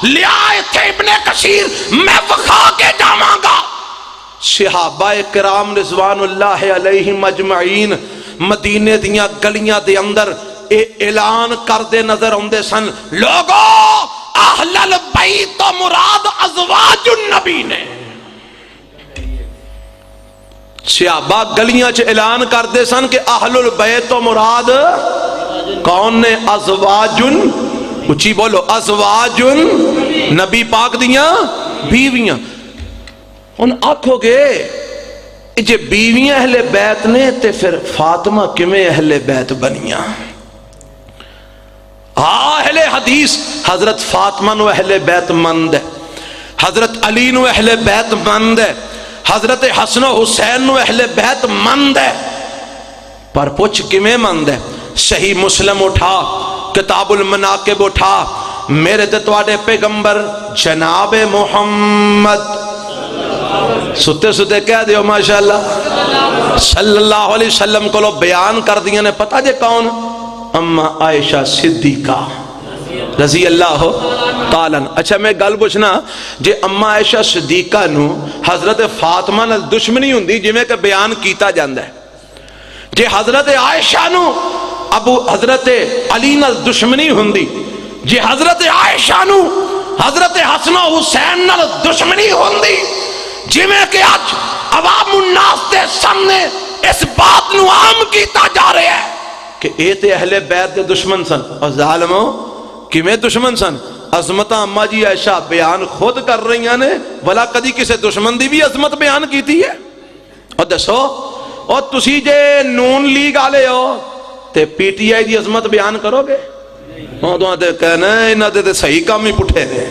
لیا ایتھے ابن کثیر میں وخا کے جاواں گا. صحابہ کرام رضوان اللہ علیہم اجمعین مدینے دیاں گلیاں دے اندر اے اعلان کر دے نظر ہوندے سن، لوگو اہل البیت تو مراد ازواج النبی نے. صحابہ گلیاں چ اعلان کر دے سن کہ اہل البیت تو مراد کون نے؟ ازواج. اچھی بولو، ازواج نبی پاک دیاں بیویاں. ان آکھو گے جے بیویاں اہل بیت نے تے پھر فاطمہ کمیں اہل بیت بنیاں؟ اہل حدیث حضرت فاطمہ نو اہل بیت مند ہے، حضرت علی نو اہل بیت مند ہے، حضرت حسن و حسین نو اہل بیت مند ہے. پر پوچھ کمیں مند ہے؟ صحیح مسلم اٹھا، کتاب المناقب اٹھا، میرے تے تواڈے پیغمبر جناب محمد ستے ستے کہہ دیو ماشاءاللہ صلی اللہ علیہ وسلم کو لو بیان کر دیا نے. پتہ جے کون؟ اما عائشہ صدیقہ رضی اللہ تعالیٰ. اچھا میں گل پوچھنا، جے اما عائشہ صدیقہ نو حضرت فاطمہ نال دشمنی ہوندی جویں کہ بیان کیتا جاندا ہے، جے حضرت عائشہ نو ابو حضرت علی نال دشمنی ہوندی، جے حضرت عائشہ نو حضرت حسن و حسین نال دشمنی ہوندی، جویں کہ آج عوام الناس دے سامنے اس بات نو عام کیتا جا رہا ہے کہ اے تے اہل بیت دے دشمن سن. اور ظالموں کیویں دشمن سن؟ عظمتہ اما جی عائشہ بیان خود کر رہی ہیں نے، بھلا کدی کسے دشمن دی بھی عظمت بیان کیتی ہے؟ اور دسو، اور تسی جے نون لیگ آلے ہو تے پی ٹی آئی دی عظمت بیان کرو گے؟ وہ تو آتے کہنا ہے انہاں دے صحیح کام ہی پٹھے دے.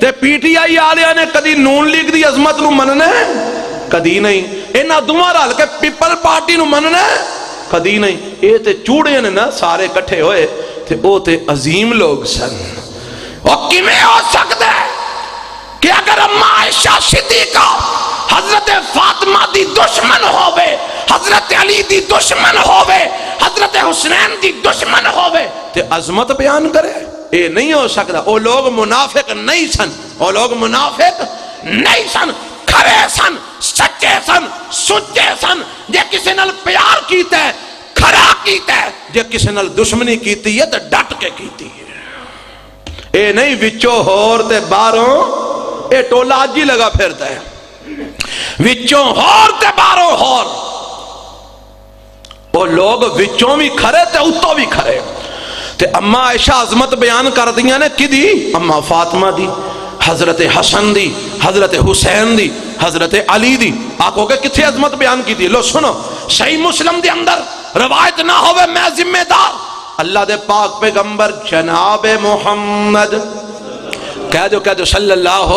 تے پی ٹی آئی آلے نے کدی نون لیگ دی عظمت نو مننا ہے؟ کدی نہیں. انہاں دوواں رل کے پیپل پارٹی نو مننا ہے؟ کدی نہیں. اے تے چوڑے نے نا سارے کٹھے ہوئے تے او تے عظیم لوگ سن. اور کیویں ہو سکتا ہے کہ اگر اما عائشہ صدیقہ حضرت فاطمہ دی دشمن ہووے، حضرت علی دی دشمن ہووے، حضرت حسین دی دشمن ہووے تے عظمت بیان کرے؟ اے نہیں ہو سکتا. او لوگ منافق نہیں سن، او لوگ منافق نہیں سن، کھرے سن، سچے سن، سچے سن. جے کسی نال پیار کیتا ہے کھرا کیتا ہے، جے کسی نال دشمنی کیتی ہے تو ڈٹ کے کیتی ہے. اے نہیں وچو ہور تے باہروں. اے ٹولا آج ہی لگا پھرتا ہے، وچوں ہور تے باہروں ہور. وہ لوگ وچوں بھی کھرے تے اتوں بھی کھرے. تے اما عائشہ عظمت بیان کر دیا نے کی دی؟ اما فاطمہ دی، حضرت حسن دی، حضرت حسین دی، حضرت علی دی. آکھو کہ کتھے عظمت بیان کی دی؟ لو سنو، صحیح مسلم دے اندر روایت نہ ہوئے میں ذمہ دار. اللہ دے پاک پیغمبر جناب محمد کہہ دو صلی اللہ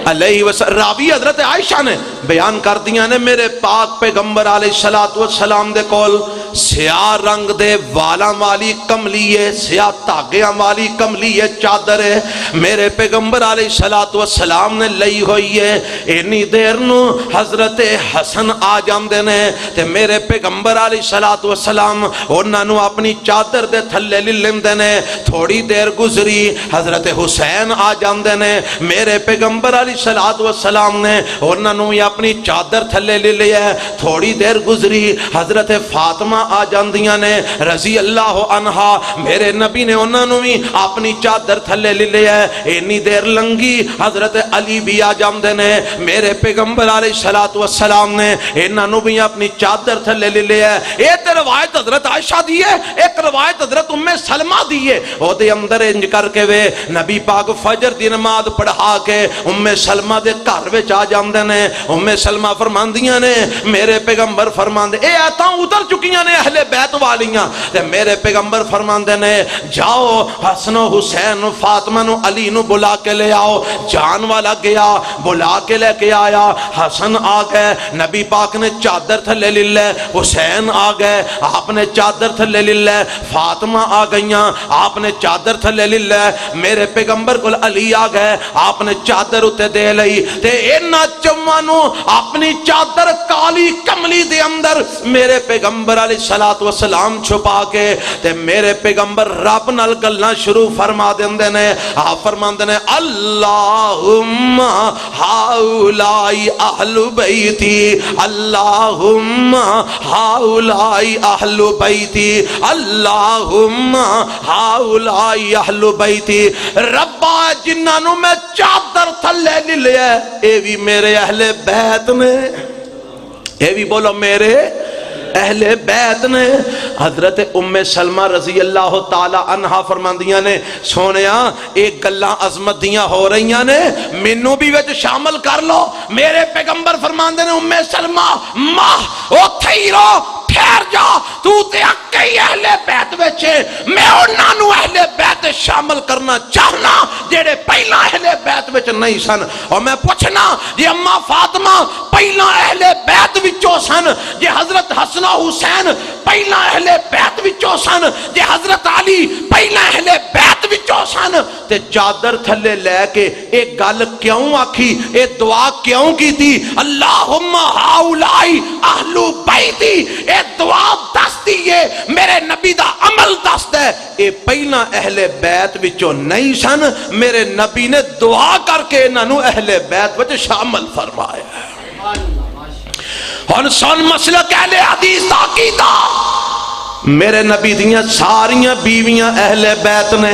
علیہ وسلم. راوی حضرت عائشہ نے بیان کر دیا نے میرے پاک پیغمبر علیہ السلام دے کول سیاہ رنگ دے والاں والی کملیے، سیاہ تاگیاں والی کملیے چادر ہے میرے پیغمبر علیہ السلام نے لئی ہوئی ہے. اینی دیر نو حضرت حسن آ جاندے نے تے میرے پیغمبر علیہ السلام انہاں نو اپنی چادر دے تھلے لے لیندے نے. تھوڑی دیر گزری حضرت حسین آ جاندے نے، میرے پیغمبر علیہ السلام نے انہاں نو اپنی چادر تھلے لے لیا. تھوڑی دیر گزری حضرت فاطمہ آ جاندیاں نے رضی اللہ عنہا میرے نبی نے انہوں نے بھی اپنی چادر تھلے لے لیا ہے. اینی دیر لنگی حضرت علی بھی آ جاندے نے میرے پیغمبر علیہ السلام نے انہوں نے بھی اپنی چادر تھلے لے لیا ہے. ایک روایت حضرت عائشہ دی ہے, ایک روایت حضرت ام سلمہ دی ہے. او دے اندر انج کر کے وے نبی پاک فجر دی نماز پڑھا کے ام سلمہ دے گھر وچ آ جاندے نے. ام سلمہ فرماندیاں نے میرے پیغمبر فرماندے اے آتاں اتر چکیاں نے اہل بیت والیاں تے میرے پیغمبر فرماندے نے جاؤ حسن و حسین و فاطمہ نو علی نو بلا کے لے آؤ. جان والا گیا بلا کے لے کے آیا. حسن آ گئے نبی پاک نے چادر تھلے لے لے. حسین آ گئے آپ نے چادر تھلے لے لے. فاطمہ آ گئیاں آپ نے چادر تھلے لے لے. میرے پیغمبر کو علی آ گئے آپ نے چادر اتے دے لئی تے اینا چمانو اپنی چادر کالی کملی دے اندر میرے پیغمبر علیہ السلام چھپا کے تے میرے پیغمبر رب نال گلاں شروع فرما دیندے نے. آپ فرماندے نے اللہم ہاؤلائی اہل بیتی اللہم ہاؤلائی اہل بیتی اللہم ہاؤلائی اہل بیتی. ربا جنہاں میں چادر تھلے لے لیا اے بھی میرے اہل بیت نے, اے بھی بولو میرے اہل بیت نے. حضرت ام سلمہ رضی اللہ تعالی عنہ فرماندیاں نے سونیا ایک گلاں عظمت دیاں ہو رہیاں نے مینوں بھی وچ شامل کر لو. میرے پیغمبر فرماندے نے ام سلمہ ماہ اوتھے ہی رہو ٹھہر جا تو تے اکئی اہل بیت وچ میں انہاں نو اہل بیت شامل کرنا چاہنا جڑے پہلا اہل بیت وچ نہیں سن. اور میں پوچھنا جی اما فاطمہ پہلا اہل بیت وچوں سن, جے حضرت حسن و حسین پہلا اہل بیت وچوں سن, جے حضرت علی پہلا اہل بیت وچوں سن تے چادر تھلے لے کے ایک گل کیوں آکھی, ایک دعا کیوں کی تھی اللہم ہاؤلائی اہل بیتی. اے دعا دس دیئے میرے نبی دا عمل دس دے اے پہلا اہل بیت وچوں نہیں سن, میرے نبی نے دعا کر کے انہوں اہل بیت وچ شامل فرمایا. ہن سن مسلک اہل حدیث دا عقیدہ میرے نبی دیاں ساریاں بیویاں اہل بیت نے,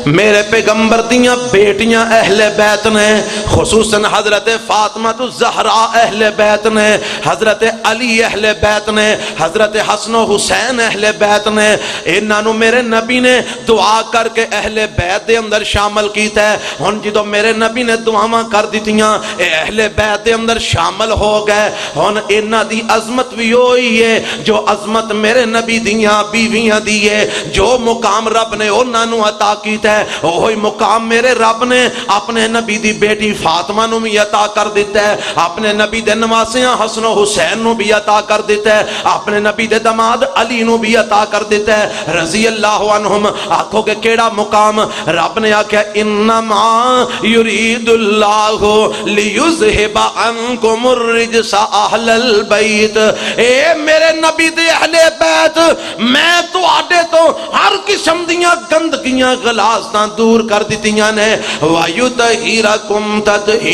میرے پیغمبر دیاں بیٹیاں اہل بیت نے, خصوصاً حضرت فاطمہ الزہرا اہل بیت نے, حضرت علی اہل بیت نے, حضرت حسن و حسین اہل بیت نے. انہوں میرے نبی نے دعا کر کے اہل بیت دے اندر شامل کیتا ہے. ہن جدوں میرے نبی نے دعاواں کر دتیاں اے اہل بیت دے اندر شامل ہو گئے. ہن انہاں دی عظمت بھی ہوئی ہے جو عظمت میرے نبی دیاں بیویاں دی ہے, جو مقام رب نے انہاں نو عطا کیتا ہے وہی مقام میرے رب نے اپنے نبی دی بیٹی فاطمہ نو بھی عطا کر دیتا ہے, اپنے نبی دے نواسیاں حسن و حسین نو بھی عطا کر دیتا ہے, اپنے نبی دے داماد علی نو بھی عطا کر دیتا ہے رضی اللہ عنہم. آنکھوں کے کیڑا مقام رب نے آکھیا انما یرید اللہ لیذہب عنکم الرجس اہل البیت. اے میرے نبی دے اہل بیت میں تو آڈے تو ہر قسم دیاں گندگیاں غلاظتاں دور کر دیتیاں نے وَيُطَهِّرَكُمْ تَطْهِيرًا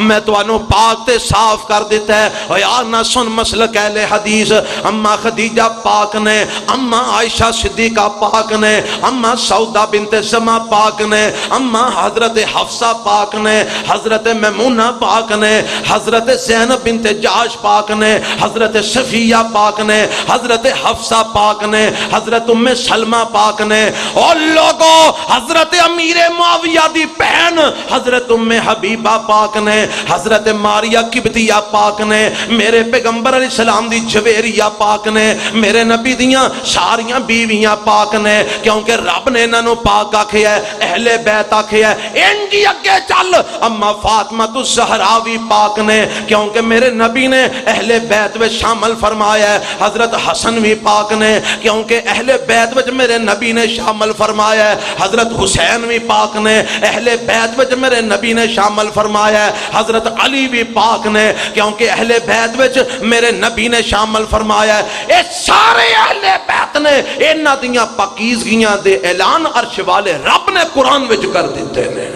میں تو انو پاک تے صاف کر دیتا ہے. اور یار نہ سن مسلک اہل حدیث اما خدیجہ پاک نے, اما عائشہ صدیقہ پاک نے, اما سعودہ بنت زما پاک نے, اما حضرت حفصہ پاک نے, حضرت میمونہ پاک نے, حضرت زینب بنت جعش پاک نے, حضرت صفیہ پاک نے, حضرت حفصہ پاک نے, حضرت ام سلمہ پاک نے, اور لوگوں حضرت امیر معاویہ دی بہن حضرت ام حبیبہ پاک نے, حضرت ماریہ قبطیہ پاک نے, میرے پیغمبر علیہ السلام دی جویریہ پاک نے, میرے نبی دیاں ساریاں بیویاں پاک نے, کیونکہ رب نے انہوں پاک آکھے ہے, اہل بیت آکھے ہے. انجی اگے چل اما فاطمہ الزہرا بھی پاک نے, کیونکہ میرے نبی نے اہل بیت میں شامل فرمایا ہے. حضرت حسن بھی پاک نے, کیونکہ اہل بیت میں میرے نبی نے شامل فرمایا ہے. حضرت حسین بھی پاک نے, اہل بیت میں میرے نبی نے شامل فرمایا ہے. حضرت علی بھی پاک نے, کیونکہ اہل بیت میں میرے نبی نے شامل فرمایا ہے. اے سارے اہل بیت نے انہاں دیاں پاکیزگیاں دے اعلان عرش والے رب نے قرآن وچ کر دیتے ہیں.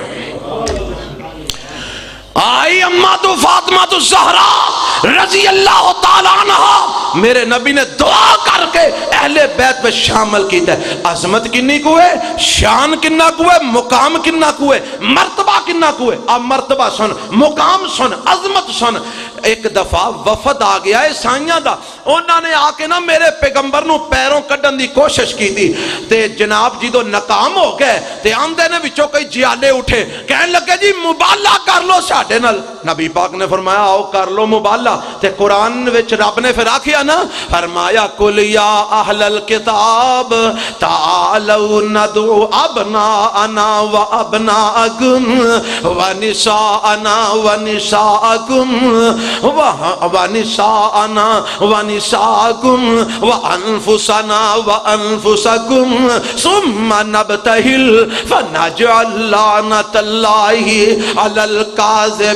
آئی اما تو فاطمہ تو زہرا رضی اللہ تعالیٰ عنہ، میرے نبی نے دعا کر کے اہل بیت میں شامل کیتا ہے۔ عظمت کنی کوئے، شان کننا کوئے، مقام کننا کوئے، مرتبہ کننا کوئے۔ اب مرتبہ سن، مقام سن، عظمت سن۔ ایک دفعہ وفد آ گیا ہے سائیاں دا، انہوں نے آ کے نا میرے پیغمبر نو پیروں کڈن دی کوشش کی تھی تے جناب جی دو ناکام ہو گئے تے آمدے نے وچوں کئی جیالے اٹھے، کہنے لگے جی مبالہ کر لو ساڈے نال۔ نبی پاک نے فرمایا آؤ کر لو مبالہ، تے قرآن وچ رب نے پھر آکھیا نا، فرمایا قل یا اہل الکتاب تعالوا ندعو ابناءنا وابناءکم ونساءنا ونساءکم ونساءنا ونساءکم وانفسنا وانفسکم ثم نبتہل فنجعل لعنت اللہ علی الکاذبین۔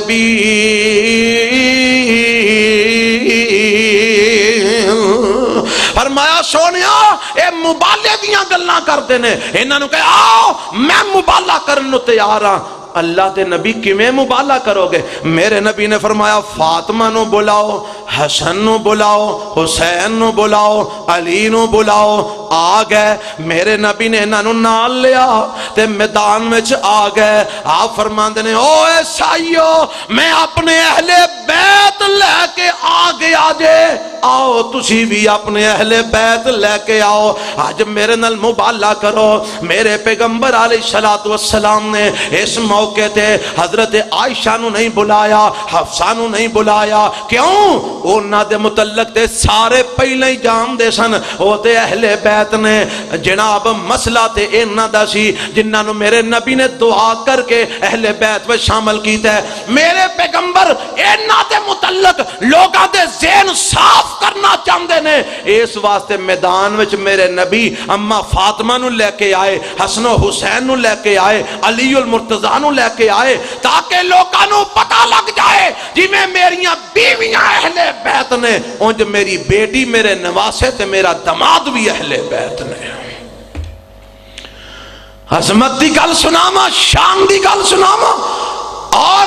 فرمایا سونیا اے مبالے دیاں گلاں کردے نے، انہاں نو کہ آؤ میں مبالہ کرن نو تیار ہاں۔ اللہ تے نبی کیویں مبالہ کرو گے؟ میرے نبی نے فرمایا فاطمہ نو بلاؤ، حسن نو بلاؤ، حسین نو بلاؤ، علی نو بلاؤ۔ آ گئے، میرے نبی نے انہاں نو نال لیا تے میدان وچ آ گئے۔ آپ فرماندے نے او عیسائیو میں اپنے اہل بیت لے کے آ گیا جے، آؤ تسی بھی اپنے اہل بیت لے کے آؤ، آج میرے نال مبالہ کرو۔ میرے پیغمبر علیہ السلام نے اس موقع تے حضرت عائشہ نو نہیں بلایا، حفصہ نو نہیں بلایا، کیوں؟ انہاں دے متعلق تے سارے پہلے ہی جان دے سن، وہ تے اہل بیت نے۔ جناب مسئلہ تے انہاں دا سی جنہاں نو میرے نبی نے دعا کر کے اہل بیت میں شامل کیتا ہے۔ میرے پیغمبر انہاں دے متعلق لوگاں دے ذہن صاف کرنا چاہندے نے، اس واسطے میدان وچ میرے نبی اما فاطمہ نو لے کے آئے، حسن و حسین نو لے کے آئے، علی المرتضیٰ نو لے کے آئے، تاکہ لوگاں نو پتہ لگ جائے جی میں میریاں بیویاں اہل بیت نے، انج میری بیٹی میرے نواسے تے میرا دماد بھی اہل بیت نے۔ عظمت دی گل سناما، شان دی گل سناما، اور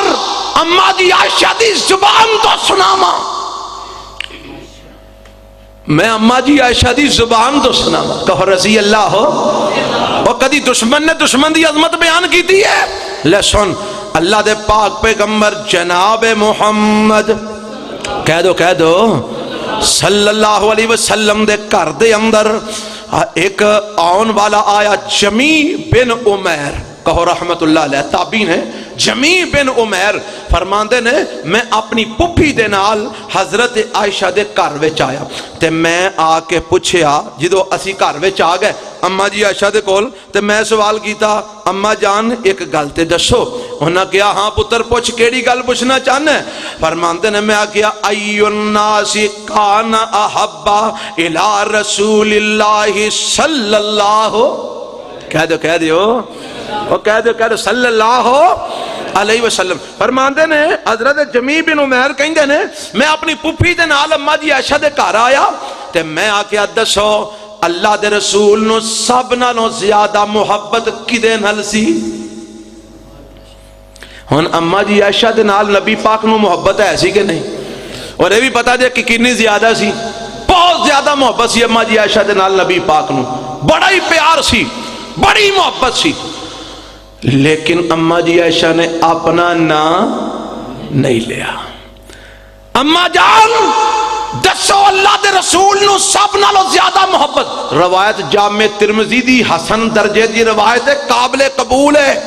اما دی عائشہ دی زبان تو سناما۔ میں اما جی عائشہ دی زبان تو سناما، کہو رضی اللہ ہو۔ اور کدی دشمن نے دشمن دی عظمت بیان کی دی ہے؟ لے سن، اللہ دے پاک پیغمبر جناب محمد کہہ دو صلی اللہ علیہ وسلم دے گھر دے اندر ایک آن والا آیا جمی بن عمیر، کہو رحمت اللہ علیہ، تابعین ہے۔ جمی بن عمیر فرماندے نے میں اپنی پپھی دے نال حضرت عائشہ دے گھر وچ آیا تے میں آ کے پوچھیا، جدو اسی گھر وچ آ گئے اما جی عائشہ دے کول تے میں سوال کیتا اما جان ایک گل تے دسو۔ انہاں کہا ہاں پتر پوچھ، کیڑی گل پوچھنا چاہنا ہے؟ فرماندے نے میں آ ای الناس کان احبا الی رسول اللہ صلی اللہ، کہہ دو صلی اللہ علیہ وسلم۔ فرماندے نے حضرت جمی بن عمیر کہندے نے میں اپنی پپھی دے نال اما جی عائشہ دے گھر آیا تے میں آکھیا دسو اللہ دے رسول نو سب نالوں زیادہ محبت کدے نال سی؟ ہن اما جی عائشہ دے نال نبی پاک نو محبت ہے سی کہ نہیں؟ اور یہ بھی پتا جے کہ کتنی زیادہ سی، بہت زیادہ محبت سی اما جی عائشہ دے نال نبی پاک نو، بڑا ہی پیار سی، بڑی محبت سی۔ لیکن اما جی عائشہ نے اپنا نام نہیں لیا۔ اما جان دسو اللہ دے رسول نو سب نالوں زیادہ محبت، روایت جامع ترمذی دی حسن درجے دی روایت ہے، قابل قبول ہے۔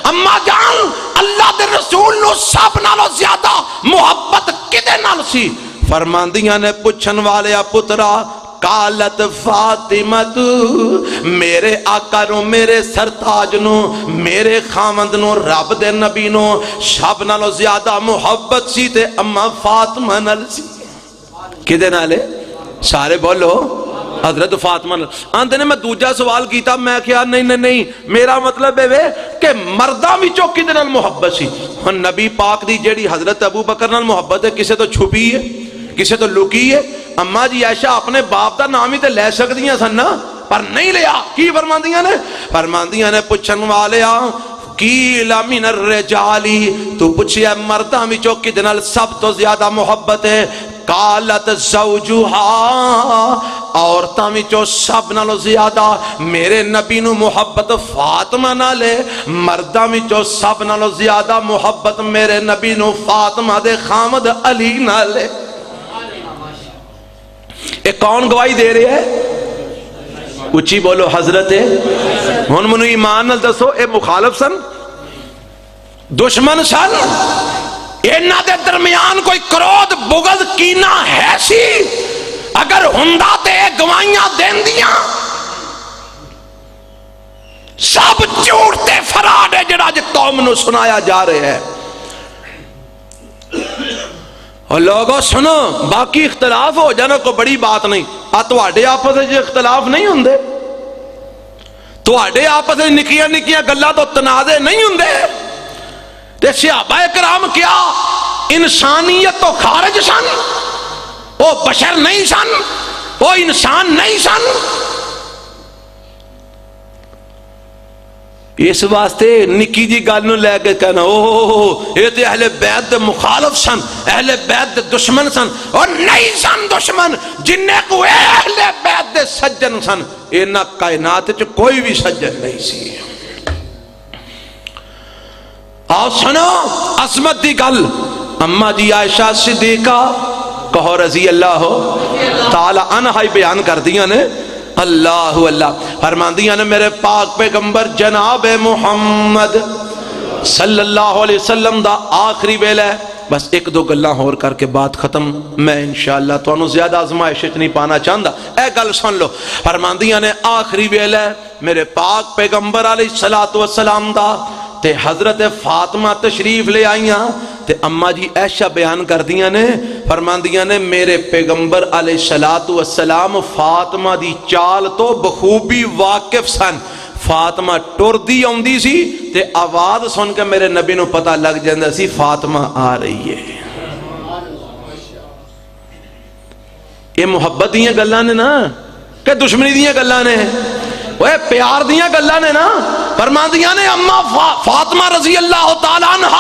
اما جان اللہ دے رسول نو سب نالوں زیادہ محبت کدے نال سی؟ فرماندیاں نے پوچھن والے پترا قالت فاطمہ میرے آقا نو، میرے سرتاج نو، میرے خامند نو، رب دے نبی نو سب نالوں زیادہ محبت سی تے اما فاطمہ نال سی۔ کدے نالے؟ سارے بولو حضرت فاطمہ نال۔ آندے نے میں دوجا سوال کیتا، میں کہا نہیں میرا مطلب ہے کہ مرداں وچوں کدے نال محبت سی؟ ہن نبی پاک دی جیڑی حضرت ابو بکر نال محبت ہے کسے تو چھپی ہے، کسے تو لکی ہے۔ اما جی عائشہ اپنے باپ دا نام ہی تے لے سکدیاں سن نا، پر نہیں لیا۔ کی فرماندیاں نے؟ فرماندیاں نے پوچھن والے قیل من الرجالی، تو پوچھیا مرداں وچوں کدے نال سب تو زیادہ محبت ہے؟ قالت زوجہا، عورتاں وچوں سب نالوں زیادہ میرے نبی نو محبت فاطمہ نال ہے، مرداں وچوں سب نالوں زیادہ محبت میرے نبی نو فاطمہ دے خامد علی نال ہے۔ ایک کون گواہی دے رہے ہے؟ اچھی بولو حضرت۔ ہن منو ایمان نال دسو اے مخالف سن، دشمن سن، انہاں دے درمیان کوئی کرودھ بغض کینہ ہے سی؟ اگر ہندا تے گواہیاں دیندیاں، سب جھوٹ تے فراڈ ہے جڑا جے قوم نو سنایا جا رہے ہیں۔ اور لوگوں سنو، باقی اختلاف ہو جانا کوئی بڑی بات نہیں، تواڈے آپس وچ اختلاف نہیں ہوندے، تواڈے آپس وچ نکیاں نکیاں گلاں تو تنازع نہیں ہوندے۔ تے صحابہ کرام کیا انسانیت تو خارج سن؟ وہ بشر نہیں سن، وہ انسان نہیں سن؟ اس واسطے نکی جی گل نو لے کے کہنا اوہ یہ تے اہل بیت دے مخالف سن، اہل بیت دے دشمن سن، اور نہیں سن دشمن، جننے کو اہل بیت دے سجن سن، اینا کائنات چ کوئی بھی سجن نہیں سی۔ آؤ سنو عظمت دی گل، اما جی عائشہ صدیقہ کہو رضی اللہ تعالی عنہا بیان کر دیا نے، اللہ اللہ فرماندیاں نے میرے پاک پیغمبر جناب محمد صلی اللہ علیہ وسلم دا آخری ویلہ ہے۔ بس ایک دو گلاں اور کر کے بات ختم، میں انشاءاللہ تو انہوں زیادہ آزمائش نہیں پانا چاہتا، اے گل سن لو۔ فرماندیاں نے آخری ویلہ ہے میرے پاک پیغمبر علیہ السلام دا، تے حضرت فاطمہ تشریف لے آئیاں، تے اماں جی عائشہ بیان کر دیاں نے، فرماندیاں نے میرے پیغمبر علیہ السلام فاطمہ دی چال تو بخوبی واقف سن۔ فاطمہ ٹردی آندی سی تے آواز سن کے میرے نبی نو پتہ لگ جاندا سی فاطمہ آ رہی ہے۔ یہ محبت دیاں گلاں نے نا کہ دشمنی دیاں گلاں نے؟ وہ پیار دیاں گلاں نے نا؟ فرماندیاں نے اما فاطمہ رضی اللہ تعالیٰ عنہ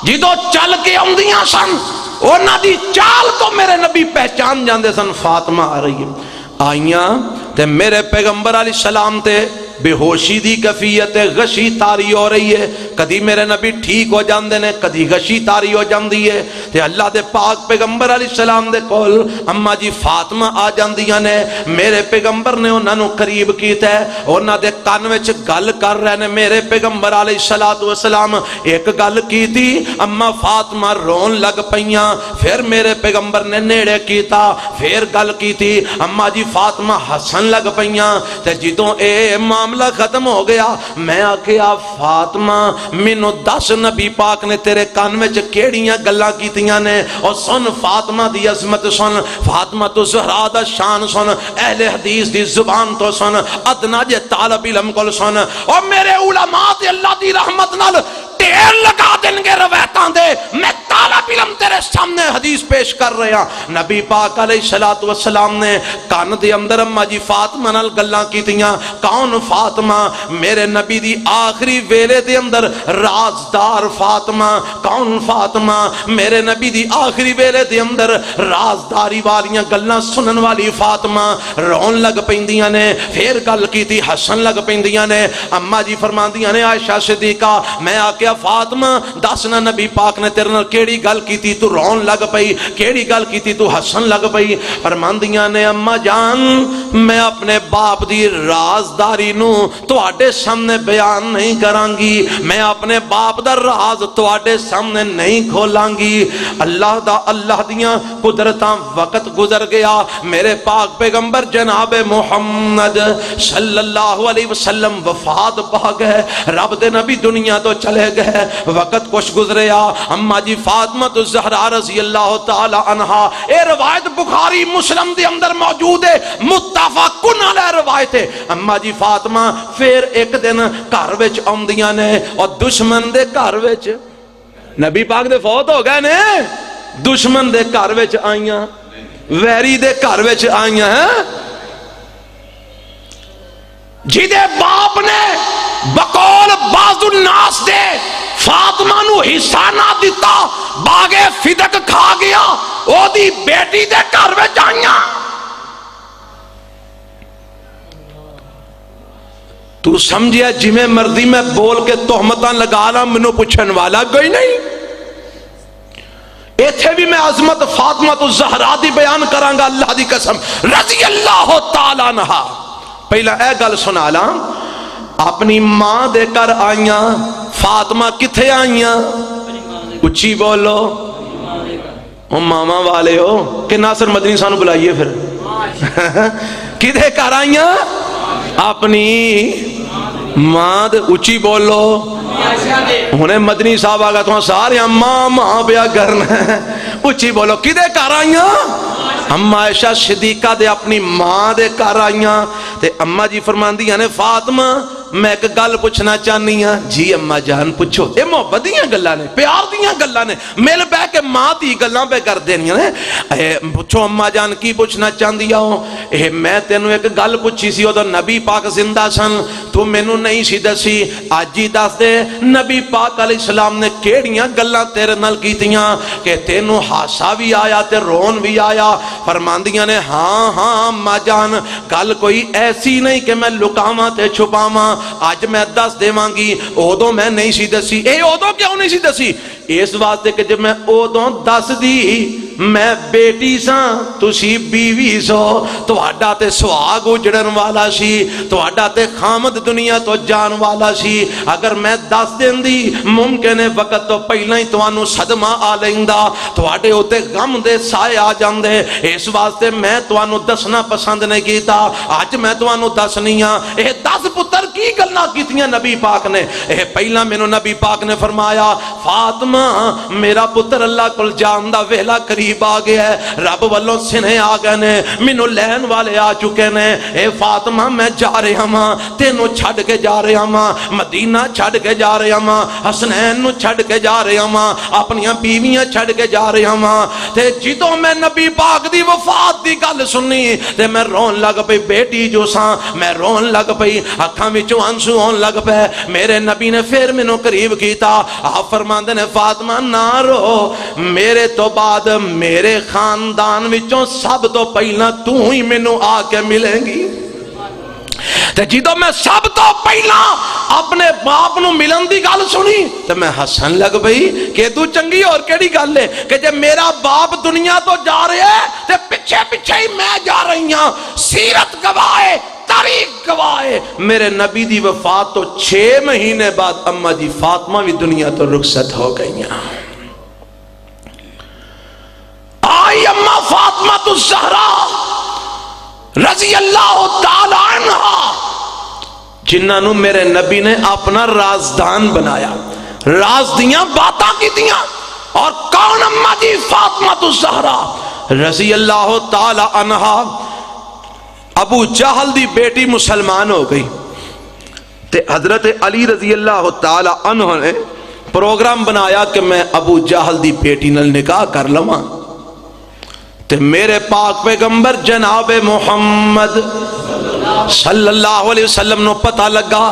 جدو چل کے آندیاں سن، انہاں دی چال تو میرے نبی پہچان جاندے سن فاطمہ آ رہی ہے۔ آئیاں تے میرے پیغمبر علیہ السلام تے بے ہوشی دی کیفیت غشی تاری ہو رہی ہے، کدی میرے نبی ٹھیک ہو جاندے نے، کدی غشی تاری ہو جاندی ہے، تے اللہ دے پاک پیغمبر علیہ السلام دے کول اما جی فاطمہ آ جاندیاں نے، میرے پیغمبر نے انہاں نو قریب کیتا ہے، انہاں دے کان وچ گل کر رہے نے، میرے پیغمبر علیہ السلام ایک گل کیتی، اما فاطمہ رون لگ پئیاں، پھر میرے پیغمبر نے نیڑے کیتا، پھر گل کیتی، اما جی فاطمہ ہسن لگ پئیاں، تے جدوں اے معاملہ ختم ہو گیا میں آکھیا فاطمہ مینوں دس نبی پاک نے تیرے کان وچ کیڑیاں گلاں کیتیاں نے، اور سن فاطمہ دی عظمت سن، فاطمہ تو زہرا دا شان سن، اہل حدیث دی زبان تو سن، ادنا جے طالب علم کول سن، اور میرے علماء تے اللہ دی رحمت نال ٹیر لگا دیں گے روایتاں دے، میں طالب علم تیرے سامنے حدیث پیش کر رہے ہیں۔ نبی پاک علیہ السلام نے کان دے اندر اما جی فاطمہ نال گلاں کیتیاں، کون فاطمہ؟ میرے نبی دی آخری ویلے دے اندر رازدار فاطمہ، کون فاطمہ؟ میرے نبی دی آخری ویلے دے اندر رازداری والیاں گلاں سنن والی فاطمہ رون لگ پیندیاں نے، پھر گل کیتی ہسن لگ پیندیاں نے، اما جی فرماندیاں نے عائشہ صدیقہ میں آکھیا فاطمہ دسنا نبی پاک نے تیرے نال کیڑی گل کیتی تو رون لگ پئی، کیڑی گل کیتی تو ہسن لگ پئی؟ فرماندیاں نے اما جان میں اپنے باپ دی رازداری نو تواڈے سامنے بیان نہیں کراں گی، میں اپنے باپ دا راز تواڈے سامنے نہیں کھولاں گی۔ اللہ دیاں قدرتاں وقت گزر گیا، میرے پاک پیغمبر جناب محمد صلی اللہ علیہ وسلم وفات پا گئے، رب دے نبی دنیا تو چلے گئے، وقت کچھ گزریا، اما جی فاطمہ الزہرا رضی اللہ تعالی عنہا، اے روایت بخاری مسلم دے اندر موجود ہے، متفقن علیہ روایت ہے۔ اما جی فاطمہ پھر ایک دن گھر وچ آندیاں نے، اور دشمن دے گھر وچ نبی پاک دے فوت ہو گئے نے، دشمن دے گھر وچ آئیاں، ویری دے گھر وچ آئیاں ہیں، جی دے باپ نے بقول بعض الناس دے فاطمہ نو حصہ نہ دیتا باغے فدق کھا گیا او دی بیٹی دے گھر میں جائیاں. تو سمجھیا جی میں مرضی میں بول کے تہمتاں لگا لا منو پوچھن والا کوئی نہیں. ایتھے بھی میں عظمت فاطمہ الزہرا دی بیان کرانگا اللہ دی قسم رضی اللہ تعالیٰ عنہا. پہلا اے گل سنا لا اپنی ماں دے کر آئیاں فاطمہ کتھے آئیاں اچھی بولو ہم ماما والے ہو کہ ناصر مدنی سانو بلائیے پھر کدھے کر آئیاں اپنی ماں دے اچھی بولو انہیں مدنی صاحب آگا تو سارے ماں ماں پیا کرنا اچھی بولو کدھے کر آئیاں اما عائشہ صدیقہ دے اپنی ماں دے کر آئیاں تے اما جی فرمان دیا نے فاطمہ میں ایک گل پوچھنا چاہنی ہاں. جی اما جان پوچھو. اے محبت دیاں گلاں نے پیار دیاں گلاں نے مل بہ کے ماں دی گلاں پہ کر دینیاں نے. پوچھو اما جان کی پوچھنا چاہندی ہو. میں تینوں ایک گل پوچھی سی او نبی پاک زندہ سن تو مینوں نہیں سی دسی اج ہی دس دے نبی پاک علیہ السلام نے کیڑیاں گلاں تیرے نال کیتیاں کہ تینوں ہاسا بھی آیا تے رون بھی آیا. فرماندیاں نے ہاں ہاں اما جان گل کوئی ایسی نہیں کہ میں لکاواں تے چھپاواں آج میں دس دے مانگی اودوں میں نہیں سی دسی. اے اودوں کیوں نہیں سی دسی اس واسطے کہ جب میں اودوں دس دی میں بیٹی ساں تسی بیوی سو تو اڈا تے سواگ اجڑن والا سی تو اڈا تے خامد دنیا تو جان والا سی. اگر میں دس دن دی ممکن ہے وقت تو پہلا ہی توانو صدمہ آ لیندا تو اڈے ہوتے غم دے سائے آ جاندے. اس واسطے میں توانو دسنا پسند نہیں کیتا آج میں توانو دسنیاں. اے 10 پتر کی گلنا کیتیاں نبی پاک نے. اے پہلا مینوں نبی پاک نے فرمایا فاطمہ میرا پتر اللہ کل جان دا ویلا قریب آ گیا ہے رب والوں سنے آ گئے نے مینوں لین والے آ چکے نے. اے فاطمہ میں جا رہا ہاں تینوں چھڈ کے جا رہا ہاں مدینہ چھڈ کے جا رہا ہاں حسنین نو چھڈ کے جا رہا ہاں اپنیاں بیویاں چھڈ کے جا رہا ہاں. تے جدوں میں نبی پاک دی وفات دی گل سنی تے میں رون لگ پئی بیٹی جو ساں میں رون لگ پئی اکھاں وچوں آنسو آن لگ پے. میرے نبی نے پھر مینوں قریب کیتا آپ فرماندے نے فاطمہ نہ رو میرے تو بعد میرے خاندان وچوں سب تو پہلا تو ہی مینوں آ کے ملے گی. تے جدوں میں سب تو پہلا اپنے باپ نو ملن دی گل سنی تے میں ہسن لگ پئی کہ تو چنگی اور کیڑی گل ہے کہ جب میرا باپ دنیا تو جا رہا ہے تے پیچھے پیچھے ہی میں جا رہی ہوں. سیرت گواہ تاریخ گواہ میرے نبی دی وفات تو 6 مہینے بعد اما جی فاطمہ بھی دنیا تو رخصت ہو گئی. آئی اما فاطمہ الزہرا رضی اللہ تعالی عنہا جنہاں نو میرے نبی نے اپنا رازدان بنایا راز دیاں باتاں کی دیاں. اور کون اما جی فاطمہ الزہرا رضی اللہ تعالی عنہا ابو جہل دی بیٹی مسلمان ہو گئی تے حضرت علی رضی اللہ تعالی عنہ نے پروگرام بنایا کہ میں ابو جہل دی بیٹی نال نکاح کر لواں. تے میرے پاک پیغمبر جناب محمد صلی اللہ علیہ وسلم نو پتہ لگا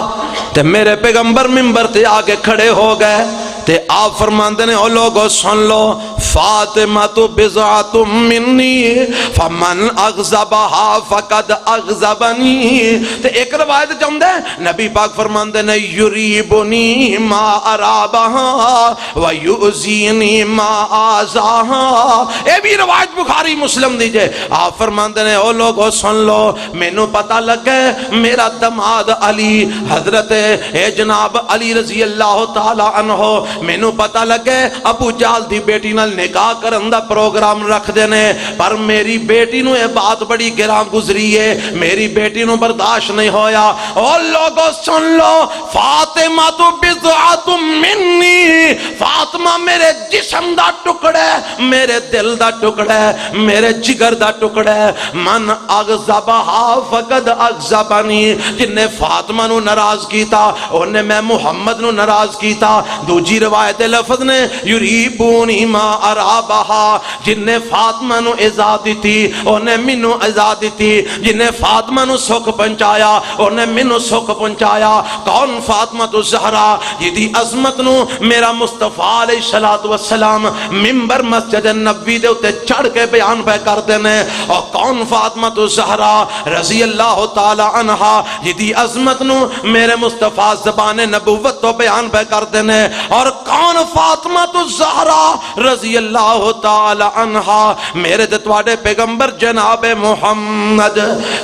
تے میرے پیغمبر منبر تے آگے کھڑے ہو گئے تے آپ فرماندے نے او لوگو سن لو فاطمہ تو بضعۃ منی فمن اغضبها فقد اغضبنی. تے ایک روایت چاہندے نبی پاک فرماندے نے یریبنی ما ارابها ویؤذینی ما آذاها. اے بھی روایت بخاری مسلم دیجئے. آپ فرماندے نے او لوگو سن لو مینوں پتہ لگے میرا دماد علی حضرت اے جناب علی رضی اللہ تعالی عنہ مینوں پتہ لگے ابو جہل دی بیٹی نال نکاح کرن دا پروگرام رکھ دینے پر میری بیٹی نو یہ بات بڑی گراں گزری ہے میری بیٹی نو برداشت نہیں ہویا. او لوگو سن لو فاطمہ تو بضعۃ منی فاطمہ میرے جسم دا ٹکڑا ہے میرے دل دا ٹکڑا ہے میرے جگر دا ٹکڑا ہے. من اغضبها فقد اغضبنی جن نے فاطمہ نو ناراض کیتا انہیں میں محمد نو ناراض کیتا. دوجی روایت لفظ نے یریبونی ما ارابہا، جن نے فاطمہ نو عزا دیتی انہیں منو عزا دیتی، جن نے فاطمہ نو سکھ پہنچایا انہیں منو سکھ پہنچایا۔ کون؟ فاطمہ تو زہرا، جدی عظمت نو میرا مصطفیٰ علیہ السلام ممبر مسجد نبوی دے اتے چڑھ کے بیان پہ کر دینے۔ اور کون؟ فاطمہ تو زہرا رضی اللہ تعالی عنہا، جدی عظمت نو میرے مصطفیٰ زبان نبوت تو بیان پہ کر دینے۔ اور کون؟ فاطمہ تو زہرا رضی اللہ تعالی عنہا، میرے دتواڑے پیغمبر جناب محمد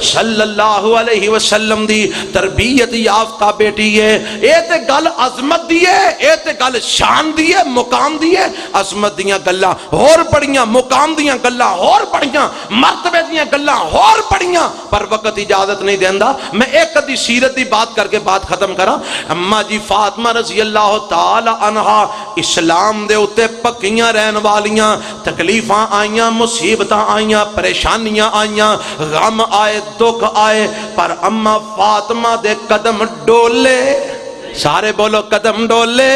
صلی اللہ علیہ وسلم دی تربیت یافتہ بیٹی ہے۔ اے تے گل عظمت دی ہے، اے تے گل شان دی ہے، مقام دی ہے۔ عظمت دیاں گلاں اور بڑیاں، مقام دیاں گلاں اور بڑیاں، مرتبے دیاں گلاں اور بڑیاں، پر وقت اجازت نہیں دیندا۔ میں ایک دی سیرت دی بات کر کے بات ختم کرا۔ اما جی فاطمہ رضی اللہ تعالی عنہا اسلام دے اتے پکیاں رہن والیاں، تکلیفاں آئیاں، مصیبتاں آئیاں، پریشانیاں آئیاں، غم آئے، دکھ آئے، پر اما فاطمہ دے قدم ڈولے۔ سارے بولو قدم ڈولے۔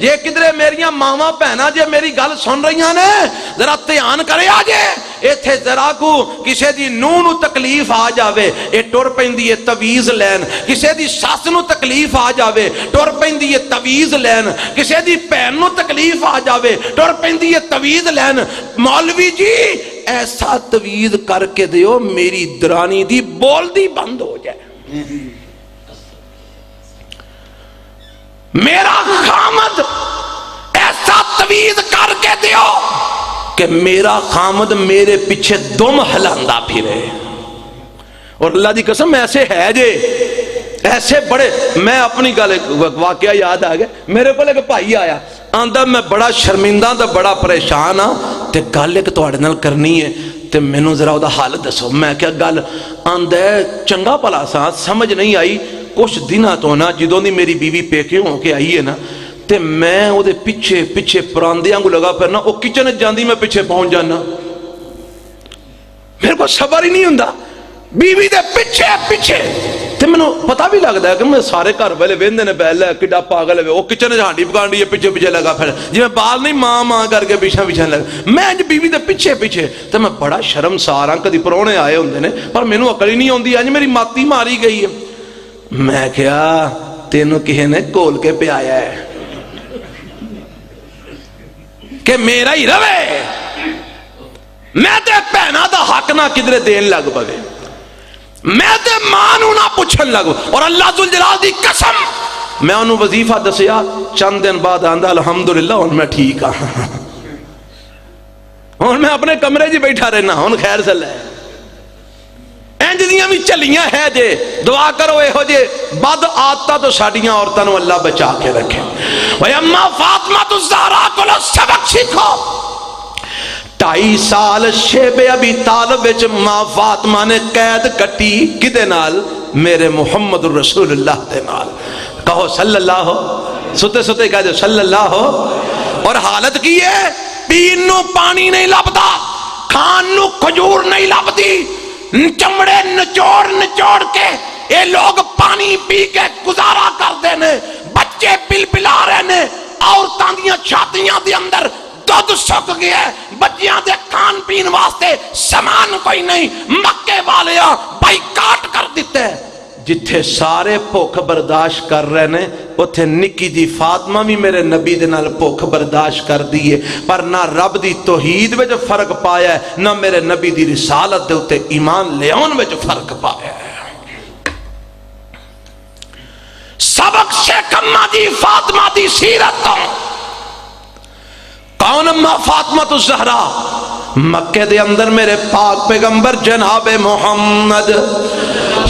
یہ کدرے میریاں ماما پہنا جے میری گل سن رہی نے ذرا دھیان کرے آجے، ایتھے ذرا کو کسے دی نوں نو تکلیف آ جاوے اے ٹر پیندی ہے تویز لین، کسے دی ساس نو تکلیف آ جاوے ٹر پیندی ہے تویز لین، کسے دی بہن نو تکلیف آ جاوے ٹر پیندی ہے تویز لین۔ مولوی جی ایسا تویز کر کے دیو میری درانی دی بول دی بند ہو جائے، میرا خامد ایسا تویز کر کے دیو کہ میرا خامد میرے پیچھے دم ہلاندا پھرے۔ اور اللہ دی قسم ایسے ہے جے، ایسے بڑے، میں اپنی گل واقعہ یاد آ گیا، میرے کو ایک بھائی آیا آندا میں بڑا شرمندہ تے بڑا پریشان ہاں تے گل ایک تواڈے نال کرنی ہے تے مینوں ذرا او دا حال دسو۔ میں کیا گل؟ آندا چنگا بھلا سا سمجھ نہیں آئی، کچھ دنوں تو نا جدوں دی میری بیوی پیکے ہو کے آئی ہے نا تے میں او دے پیچھے پیچھے پراندیاں کو لگا پھرنا، او کچن جاندی میں پیچھے پہنچ جانا، میرے کو صبر ہی نہیں ہوندا، بیوی دے پیچھے پیچھے۔ تے مینوں پتہ بھی لگدا ہے کہ میں سارے گھر والے ویندے نے پہلے کڈا پاگل ہے، او کچن ہانڈی پکان دی ہے پیچھے پیچھے لگا پھر جی میں بال نہیں ماں ماں کر کے پیچھے پیچھے لگا، میں اج بیوی دے پیچھے پیچھے۔ تے میں بڑا شرمسار ہاں، کدی پرونے آئے ہوندے نے پر مینوں عقل ہی نہیں ہوندی، اج میری ماتی ماری گئی ہے۔ میں کہا تینوں کہے نے کول کے پہ آیا ہے کہ میرا ہی روے، میں تے پہنا دا حق نہ کدرے دین لگ پوے، میں تے مانو نہ پوچھن لگ، اور اللہ ذوالجلال دی قسم میں انہوں وظیفہ دسیا، چند دن بعد آندہ الحمدللہ ان میں ٹھیک ہاں، ان میں اپنے کمرے جی بیٹھا رہنا، ان خیر سے لے انجدیاں بھی چلیاں ہے جے، دعا کرو اے ہو جے بد آتا تو ساڑیاں عورتوں نو اللہ بچا کے رکھے۔ وے اما فاطمہ تو زہرا کو لو سبق سیکھو، 2.5 سال شیب ابی طالب وچ ماں فاطمہ نے قید کٹی، کدے نال؟ میرے محمد رسول اللہ دے نال۔ کہو صلی اللہ ہو، ستے ستے کہہ دے صلی اللہ ہو۔ اور حالت کی ہے پین نو پانی نہیں لبدا، کھان نو کھجور نہیں لبدی، چمڑے نچوڑ نچوڑ کے اے لوگ پانی پی کے گزارا کر دینے، بچے پل پلا رہنے، عورتاں دیاں چھاتیاں دے اندر دودھ سک گیا ہے، بچیاں دے کھان پین واسطے سامان کوئی نہیں، مکے والیاں بائیکاٹ کر دیتے ہیں۔ جتھے سارے بھوک برداشت کر رہے نے اتھے نکی جی فاطمہ بھی میرے نبی دے نال بھوک برداشت کر دیئے، پر نہ رب دی توحید میں جو فرق پایا ہے، نہ میرے نبی دی رسالت دے اتے ایمان لیون میں جو فرق پایا ہے۔ سبق شیخ اماں جی فاطمہ دی سیرت کون؟ اماں فاطمہ تو زہرا، مکہ دے اندر میرے پاک پیغمبر جناب محمد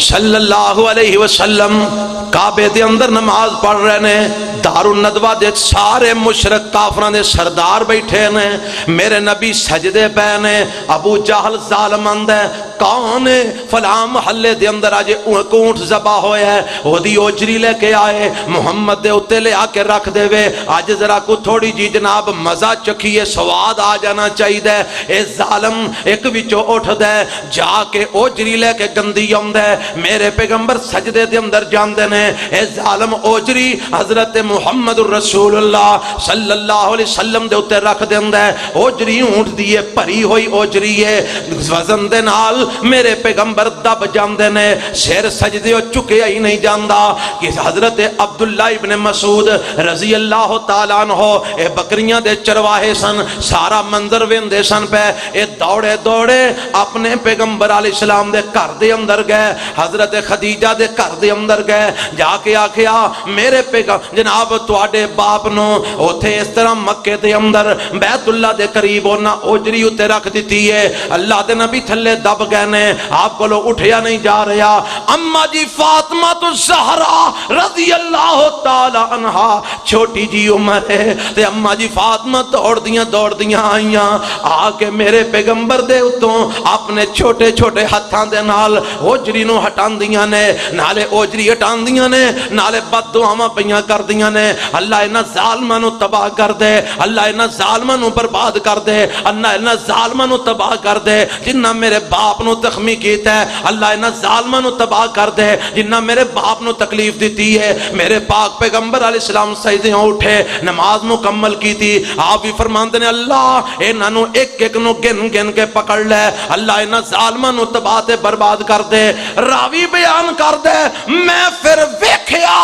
صلی اللہ علیہ وسلم کعبے دے اندر نماز پڑھ رہے نے، دار الندوہ دے سارے مشرک کافراں دے سردار بیٹھے نے، میرے نبی سجدے پہ نے، ابو جہل ظالم اند ہے، کون ہے فلاں محلے دے اندر اج اونٹ ذبح ہویا ہے اودی اوجری لے کے آئے محمد دے اوتے لے آ کے رکھ دے وے اج ذرا کو تھوڑی جی جناب مزہ چکھیے سواد آ جانا چاہیے اے ظالم ایک وچوں اٹھدا ہے جا کے اوجری لے کے گندی آوندا ہے میرے پیغمبر سجدے دے اندر جاندے نے اے ظالم اوجری حضرت محمد رسول اللہ صلی اللہ علیہ وسلم دے اوتے رکھ دیندا ہے اوجری اونٹ دی بھری ہوئی اوجری ہے وزن دے نال میرے پیغمبر دب جاندے نے سر سجدے چکیا ہی نہیں جاندا کہ حضرت عبداللہ ابن مسعود رضی اللہ تعالیٰ عنہ اے بکریاں دے چرواہے سن سارا منظر ویندے سن پہ اے دوڑے دوڑے اپنے پیغمبر علیہ السلام دے گھر دے اندر گئے حضرت خدیجہ دے گھر دے اندر گئے جا کے آکھیا میرے پیغمبر جناب تواڈے باپ نو اوتھے اس طرح مکے دے اندر بیت اللہ دے قریب ہونا اوجری اتے رکھ دیتی ہے اللہ دے نبی تھلے دب گئے نے آپ کو لو اٹھیا نہیں جا رہا اما جی فاطمہ تو زہرا رضی اللہ تعالی عنہا چھوٹی جی عمر ہے تے اما جی فاطمہ دوڑ دیاں آئیاں آ کے میرے پیغمبر دے اتوں اپنے چھوٹے چھوٹے ہتھاں دے نال اوجری نو ہٹان دیاں نے نالے اوجری ہٹان دیاں نے نالے بد دعاواں پیاں کر دیاں نے اللہ انہاں ظالماں نو تباہ کر دے اللہ انہاں ظالماں نو برباد کر دے اللہ انہاں ظالماں نو تباہ کر دے جنہ میرے باپ نو زخمی کیتا ہے اللہ انہاں ظالماں نو تباہ کر دے جنہ میرے باپ نو تکلیف دیتی ہے میرے پاک پیغمبر علیہ السلام سجدیوں اٹھے نماز مکمل کی تھی آپ بھی فرماندے نے اللہ انہاں نو ایک ایک نو گن گن کے پکڑ لے اللہ انہاں ظالماں نو تباہ تے برباد کر دے راوی بیان کر دے میں پھر ویکھیا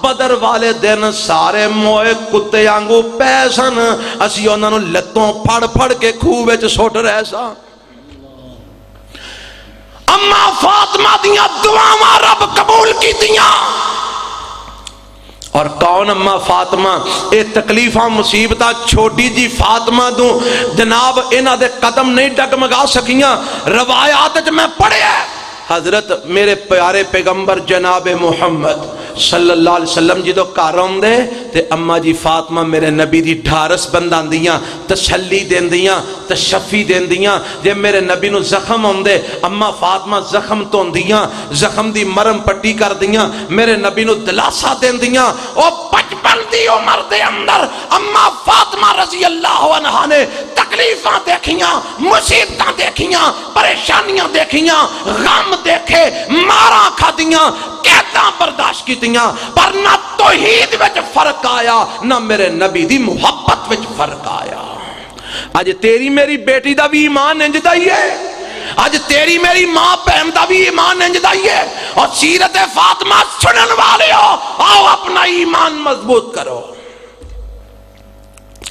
بدر والے دن سارے موئے کتے آنگو پیسن اسی انہاں نو لتوں پھڑ پھڑ کے کھوہ وچ سٹ رہے سا اما فاطمہ دیاں دعاواں رب قبول کی دیاں اور کون اما فاطمہ اے تکلیفاں مصیبتاں چھوٹی جی فاطمہ دوں جناب انہاں دے قدم نہیں ڈگمگا سکیاں روایات میں پڑھے حضرت میرے پیارے پیغمبر جناب محمد صلی اللہ علیہ وسلم جدو کاروں دے تے اما جی فاطمہ میرے نبی دی ڈھارس بندان دیاں تسلی دین دیاں تشفی دین دیاں جے میرے نبی نو زخم ہوں دے اما فاطمہ زخم تو دیاں زخم دی مرم پٹی کر دیاں میرے نبی نو دلاسا دین دیاں او بچپن دی عمر دے اندر اما فاطمہ رضی اللہ عنہ نے تکلیفاں دیکھیاں مصیبتاں دیکھیاں پریشانیاں دیکھیاں غم دیکھے ماراں کھا دیاں کہتاں برداشت کی دیاں پر نہ توحید وچ فرق آیا نہ میرے نبی دی محبت وچ فرق آیا آج تیری میری بیٹی دا بھی ایمان انجدہ ہی ہے آج تیری میری ماں بہن دا بھی ایمان انجدہ ہی ہے اور سیرت فاطمہ سنن والے ہو آؤ اپنا ایمان مضبوط کرو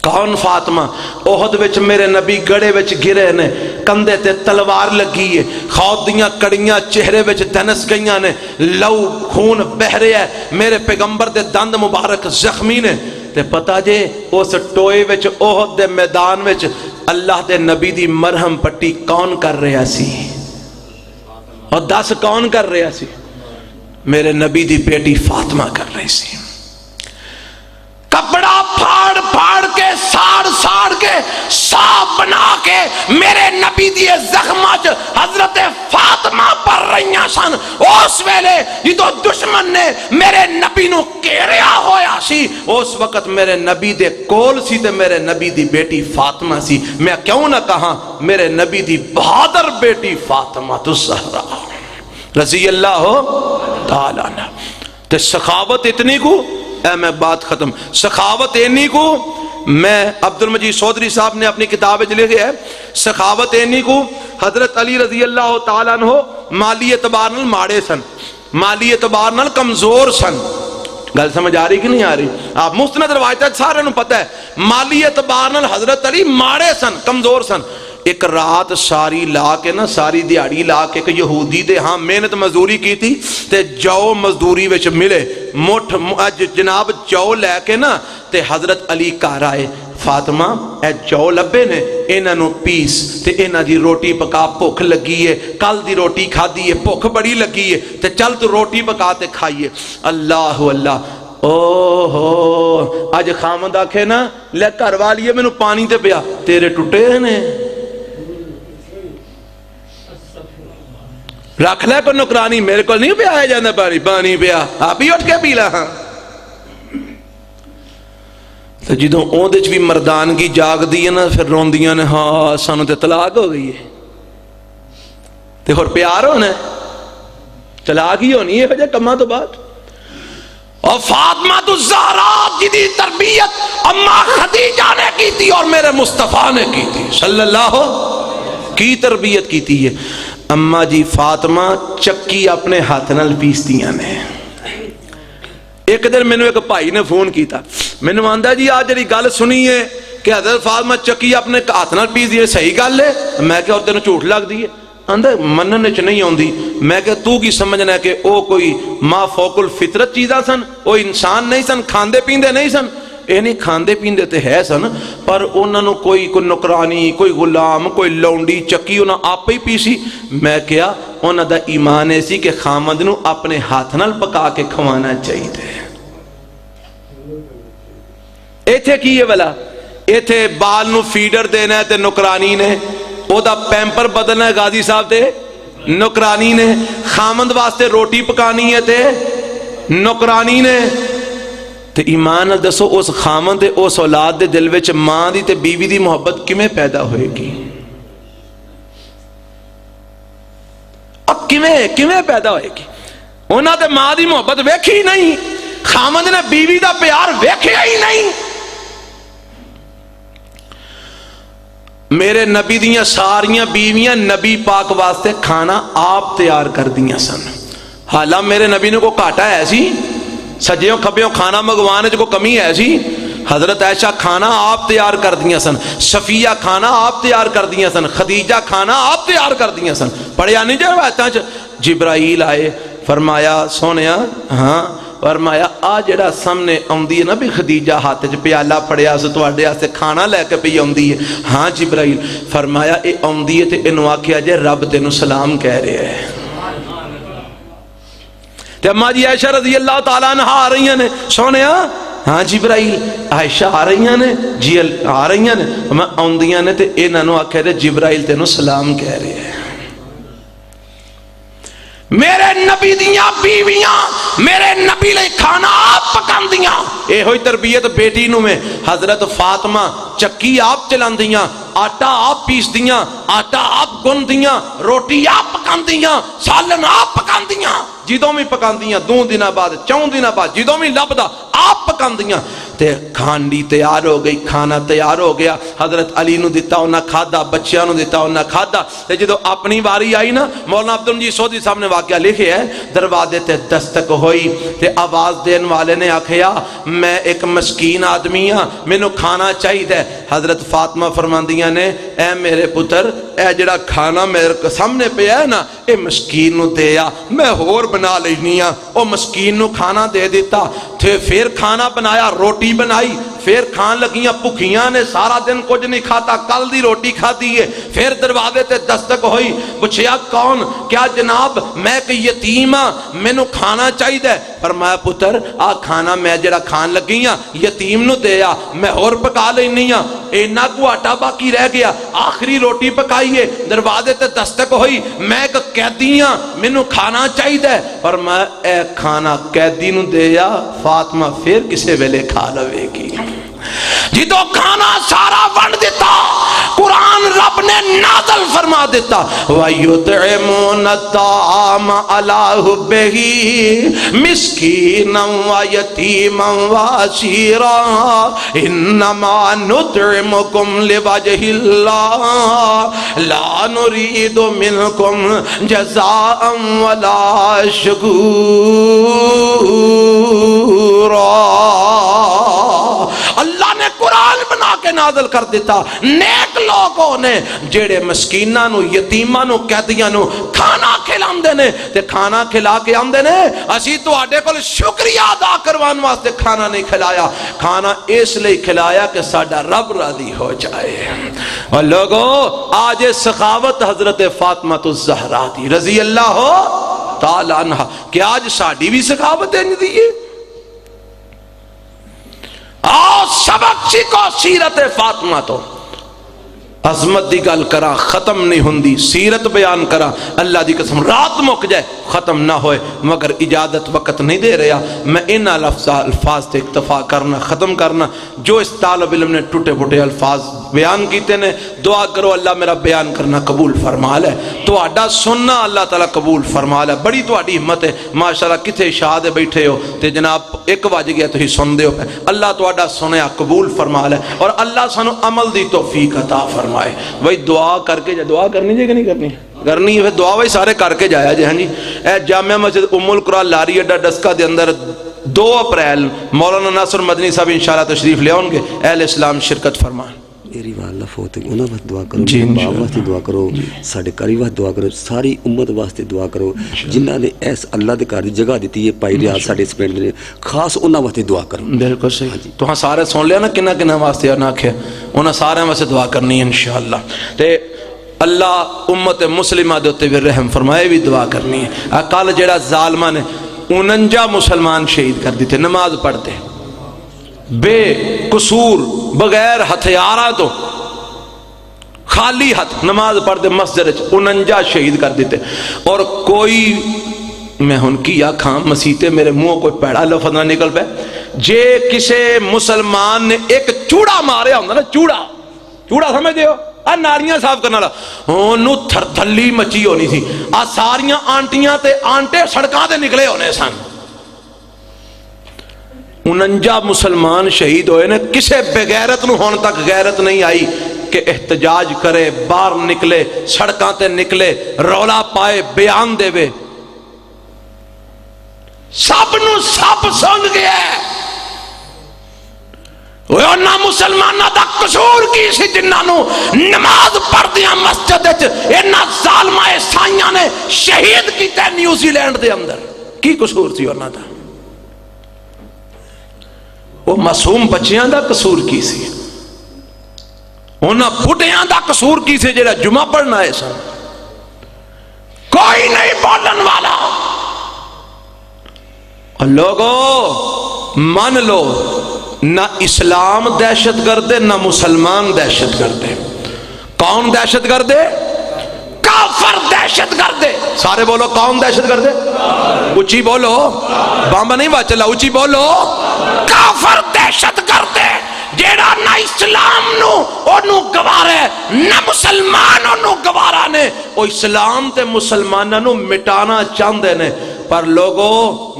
کون فاطمہ احد وچ میرے نبی گڑے وچ گرے نے کندے تے تلوار لگی ہے خوف دیاں کڑیاں چہرے وچ دنس گئیاں نے لو خون بہ رہا ہے میرے پیغمبر دے دند مبارک زخمی نے تے پتہ جے اس ٹوئے وچ احد دے میدان وچ اللہ دے نبی دی مرہم پٹی کون کر رہا سی اور دس کون کر رہا سی میرے نبی دی بیٹی فاطمہ کر رہی سی کپڑا پھاڑ پھاڑ کے ساڑ کے صاف بنا کے میرے نبی دی زخمات حضرت فاطمہ پر رہیاں سن اس ویلے یہ تو دشمن نے میرے نبی نو کیریا ہویا سی اس وقت میرے نبی دے کول سی تے میرے نبی دی بیٹی فاطمہ سی میں کیوں نہ کہاں میرے نبی دی بہادر بیٹی فاطمہ الزہرا رضی اللہ تعالیٰ عنہ تے سخاوت اتنی کو اے میں بات ختم سخاوت اینی کو میں عبد المجید چودھری صاحب نے اپنی کتاب لکھی ہے سخاوت اینی کو حضرت علی رضی اللہ تعالیٰ عنہ مالی اعتبار نال ماڑے سن مالی اعتبار نال کمزور سن گل سمجھ آ رہی کہ نہیں آ رہی آپ مستند روایت سارے نوں پتہ ہے مالی اعتبار نال حضرت علی ماڑے سن کمزور سن ایک رات ساری لا کے نا ساری دیہڑی لا کے کہ یہودی دے ہاں محنت مزدوری کی تھی تے جو مزدوری وچ ملے مٹھ جناب جو لے کے نا تے حضرت علی گھر آئے فاطمہ اے جو لبے نے انہاں نو پیس تے انہاں دی روٹی پکا بھوک لگی ہے کل دی روٹی کھادی ہے بھوک بڑی لگی ہے تے چل تو روٹی پکا تے کھائیے اللہ اللہ اوہو اج خامد آکھے نا لے گھر والیے مینوں پانی تے پیا تیرے ٹوٹے نے رکھ لے کو نکرانی، میرے کو نہیں پیا جانا پانی، پانی پیا آپ ہی اٹھ کے پی لا. ہاں تو جدوں اودے وچ بھی مردانگی جاگدی ہے نا، پھر روندیاں نے ہاں سانوں تے طلاق ہو گئی ہے، تے ہور پیار ہونا ہے، طلاق ہی ہونی ہے یہ وجہ کماں تو بعد. اور فاطمہ الزہرا جدی تربیت اما خدیجہ نے کی تھی اور میرے مصطفیٰ نے کی تھی صلی اللہ کی تربیت کی تھی. اما جی فاطمہ چکی اپنے ہاتھ نال پیستیاں نے. ایک دن مینوں ایک بھائی نے فون کیتا، مینوں آندا جی آج جڑی گل سنی ہے کہ حضرت فاطمہ چکی اپنے ہاتھ نال پیس دی، صحیح گل ہے؟ میں کہ اور تینوں جھوٹ لگدی ہے؟ آندا منن وچ نہیں آندی. میں کہ تو کی سمجھنا ہے کہ او کوئی ما فوق الفطرت چیزاں سن، او انسان نہیں سن، کھاندے پیندے نہیں سن؟ اے نہیں کھاندے پیندے تے ہے سن، پر انہاں نو کوئی نوکرانی، کوئی غلام، کوئی لونڈی چکی انہاں آپ ہی پیسی. میں کہا انہاں دا ایمان ایسی کہ خامد نو اپنے ہاتھ نال پکا کے کھوانا چاہیے. ایتھے کی ہے بلا؟ ایتھے بال نو فیڈر دینا ہے تے نوکرانی نے، او دا پیمپر بدلنا ہے غازی صاحب تے نوکرانی نے، خامد واسطے روٹی پکانی ہے تے نوکرانی نے. تے ایمان دسو اس خامد تے اس اولاد دے دل وچ ماں دی تے بیوی دی محبت کیویں پیدا ہوئے گی؟ اب کیویں پیدا ہوئے گی؟ انہاں تے ماں دی محبت ویکھی نہیں، خامد نے بیوی دا پیار ویکھیا ہی نہیں. میرے نبی دیاں ساریاں بیویاں نبی پاک واسطے کھانا آپ تیار کر دیاں سن. حالہ میرے نبی نے کو کاٹا ہے سی، سجیوں کھبیوں کھانا مگوانے جو کو کمی ہے سی. حضرت عائشہ کھانا آپ تیار کر دیاں سن، صفیہ کھانا آپ تیار کر دیاں سن، خدیجہ کھانا آپ تیار کر دیاں سن. پڑھیا نہیں جو روایتاں چ؟ جبرائیل آئے، فرمایا سونیا ہاں، فرمایا آ جڑا سامنے آندی ہے نا بھی خدیجہ ہاتھ وچ پیالہ پڑیا سو تواڈے واسطے کھانا لے کے پئی آندی ہے. ہاں جبرائیل. فرمایا اے آندی ہے تے اینو آکھیا جے رب تینوں سلام کہہ رہے ہے. تے اماں جی عائشہ رضی اللہ تعالیٰ عنہ آ رہی ہیں سونیا ہاں جبرائیل عائشہ آ رہی ہیں جی آ رہی ہیں میں آندیاں نے تے انہاں نوں آکھیا تے جبرائیل تینوں سلام کہہ رہے ہیں. میرے نبی دیاں بیویاں میرے نبی لئی کھانا آپ پکاندیاں. اے ہوئی تربیت بیٹی نو میں. حضرت فاطمہ چکی آپ چلاندیاں، آٹا آپ پیس دیاں، آٹا آپ گن دیاں، روٹی آپ پکاندیاں، سالن آپ پکاندیاں، جدوں بھی پکاندیاں 2 دن بعد 4 دن بعد جدوں بھی لبدا آپ پکاندیاں. تے کھانڈی تیار ہو گئی، کھانا تیار ہو گیا. حضرت علی نو دیتا انہاں کھادا، بچیاں نو دیتا انہاں کھادا. تے جدوں اپنی واری آئی نا، مولانا عبدالمجید سودی صاحب نے واقعہ لکھے ہے، دروازے تے دستک ہوئی تے آواز دین والے نے آکھیا میں ایک مسکین آدمی ہاں، مینوں کھانا چاہیے. حضرت فاطمہ فرماندیاں نے اے میرے پتر اے جڑا کھانا میرے سامنے پہ ہے نا اے مسکین نو دے آ، میں ہور بنا لینی ہاں. او مسکین نو کھانا دے دیتا. تے پھر کھانا بنایا، روٹی بنائی، پھر کھان لگیاں بھکھیاں نے، سارا دن کچھ نہیں کھاتا، کل دی روٹی کھاتی ہے. پھر دروازے تے دستک ہوئی، پوچھیا کون؟ کیا جناب میں ایک یتیم ہاں، مینوں کھانا چاہیے. فرمایا پتر آ کھانا میں جڑا کھان لگی ہاں یتیم نو دے آ، میں اور پکا لینی ہاں. اینا کو آٹا باقی رہ گیا، آخری روٹی پکائیے. دروازے تے دستک ہوئی، میں ایک قیدی ہاں، مینوں کھانا چاہیے. فرمایا اے کھانا قیدی نو دے آ، فاطمہ پھر کسے ویلے کھا لوے گی. جدو کھانا سارا ونڈ دیتا، قرآن رب نے نازل فرما دیتا وَيُطْعِمُونَ الطَّعَامَ عَلَىٰ حُبِّهِ مِسْكِينًا وَيَتِيمًا وَأَسِيرًا إِنَّمَا نُطْعِمُكُمْ لِوَجْهِ اللَّهِ لَا نُرِيدُ مِنْكُمْ جَزَاءً وَلَا شُكُورًا. اللہ نے قرآن بنا کے نازل کر دیتا. نیک لوگوں نے جیڑے مسکیناں نو، یتیماں نو، قیدیاں نو کھانا کھلاندے نے تے کھانا کھلا کے آندے نے اسی تواڈے کول شکریہ ادا کروان واسطے کھانا نہیں کھلایا، کھانا اس لیے کھلایا کہ ساڈا رب راضی ہو جائے. اور لوگوں آج سخاوت حضرت فاطمہ الزہرا دی رضی اللہ تعالی عنہ کہ آج ساڈی بھی سخاوت ہے نہیں دیئے. آؤ سبق سیکھو سیرت فاطمہ تو. عظمت دی گل کرا ختم نہیں ہوندی، سیرت بیان کرا اللہ دی قسم رات مک جائے ختم نہ ہوئے، مگر اجازت وقت نہیں دے رہا، میں ان الفاظ تے اکتفا کرنا ختم کرنا جو اس طالب علم نے ٹوٹے پھوٹے الفاظ بیان کیتے نے۔ دعا کرو اللہ میرا بیان کرنا قبول فرما لے، تو آڈا سننا اللہ تعالیٰ قبول فرما لے۔ بڑی تو آڈی ہمت ہے ماشاءاللہ، کتھے شاہدے بیٹھے ہو تے جناب 1 بج گیا تو ہی سن دے ہو، اللہ تو آڈا سنیا قبول فرما لے، اور اللہ سانو عمل دی توفیق عطا فرمائے۔ وہی دعا کر کے دعا کرنی جائے کہ نہیں کرنی؟ کرنی ہے، دعا وہی سارے کر کے جایا جائے۔ ہاں جی، اے جامعہ مسجد ام القرآن لاری اڈا ڈسکا دے اندر 2 اپریل مولانا ناصر مدنی صاحب انشاءاللہ تشریف لے آؤں گے، اہل اسلام شرکت فرمائیں۔ میری والدہ فوت ہوئی، انہاں واسطے دعا کرو، جی باپ واسطے دعا کرو، ساڈے کاری واسطے دعا کرو، ساری امت واسطے دعا کرو جنہاں نے اس اللہ دے گھر دی جگہ دیتی ہے پائی ریاض ساڈے اس پنڈ نے، خاص انہاں واسطے دعا کرو۔ بالکل صحیح، تو ہاں سارے سن لیا نا کنہ کنہ واسطے نہ آکھے، انہاں سارے واسطے دعا کرنی ہے انشاءاللہ، تے اللہ امت مسلمہ دے تے بھی رحم فرمائے بھی دعا کرنی ہے۔ کل جڑا ظالمہ نے 49 مسلمان شہید کر دیتے نماز پڑھتے بے قصور بغیر ہتھیاراں تو خالی ہاتھ نماز پڑھتے مسجد 49 شہید کر دیتے، اور کوئی میں ہن کی آکھاں مسیتے میرے منہ کوئی پیڑا لفظ نہ نکل پے، جے کسے مسلمان نے ایک چوڑا ماریا ہوندا نا، چوڑا سمجھ دے ہو ناریاں صاف کرنا رہا انہوں تھر تھلی مچی ہونی تھی، ساریاں آنٹیاں تے آنٹے سڑکاں تے نکلے ہونے سن۔ 49 مسلمان شہید ہوئے نے، کسے بغیرت نو ہون تک غیرت نہیں آئی کہ احتجاج کرے، باہر نکلے، سڑکاں تے نکلے، رولا پائے، بیان دے وے، سب نو سب سن گیا ہے۔ نہ مسلمانہ دا قصور کی سی جنہاں نو نماز پڑھ دیا مسجد اینا ظالمہ عیسائیاں نے شہید کیتے نیوزی لینڈ دے اندر، کی قصور تھی انہاں دا؟ وہ معصوم بچیاں دا قصور کی سی، انہاں بڑھیاں دا قصور کی سی جڑا جمعہ پڑھنا ہے سن، کوئی نہیں بولن والا۔ اور لوگو مان لو نہ اسلام دہشت گردے نہ مسلمان دہشت گردے، کون دہشت گردے؟ کافر دہشت گردے۔ سارے بولو کون دہشت گردے؟ اچھی بولو، بامبا نہیں بات چلا، اچھی بولو، کافر دہشت گردے جیڑا نہ اسلام نو انہوں گوارے نہ مسلمان انہوں گوارا نے، وہ اسلام تے مسلمانہ نو مٹانا چاندے نے، پر لوگو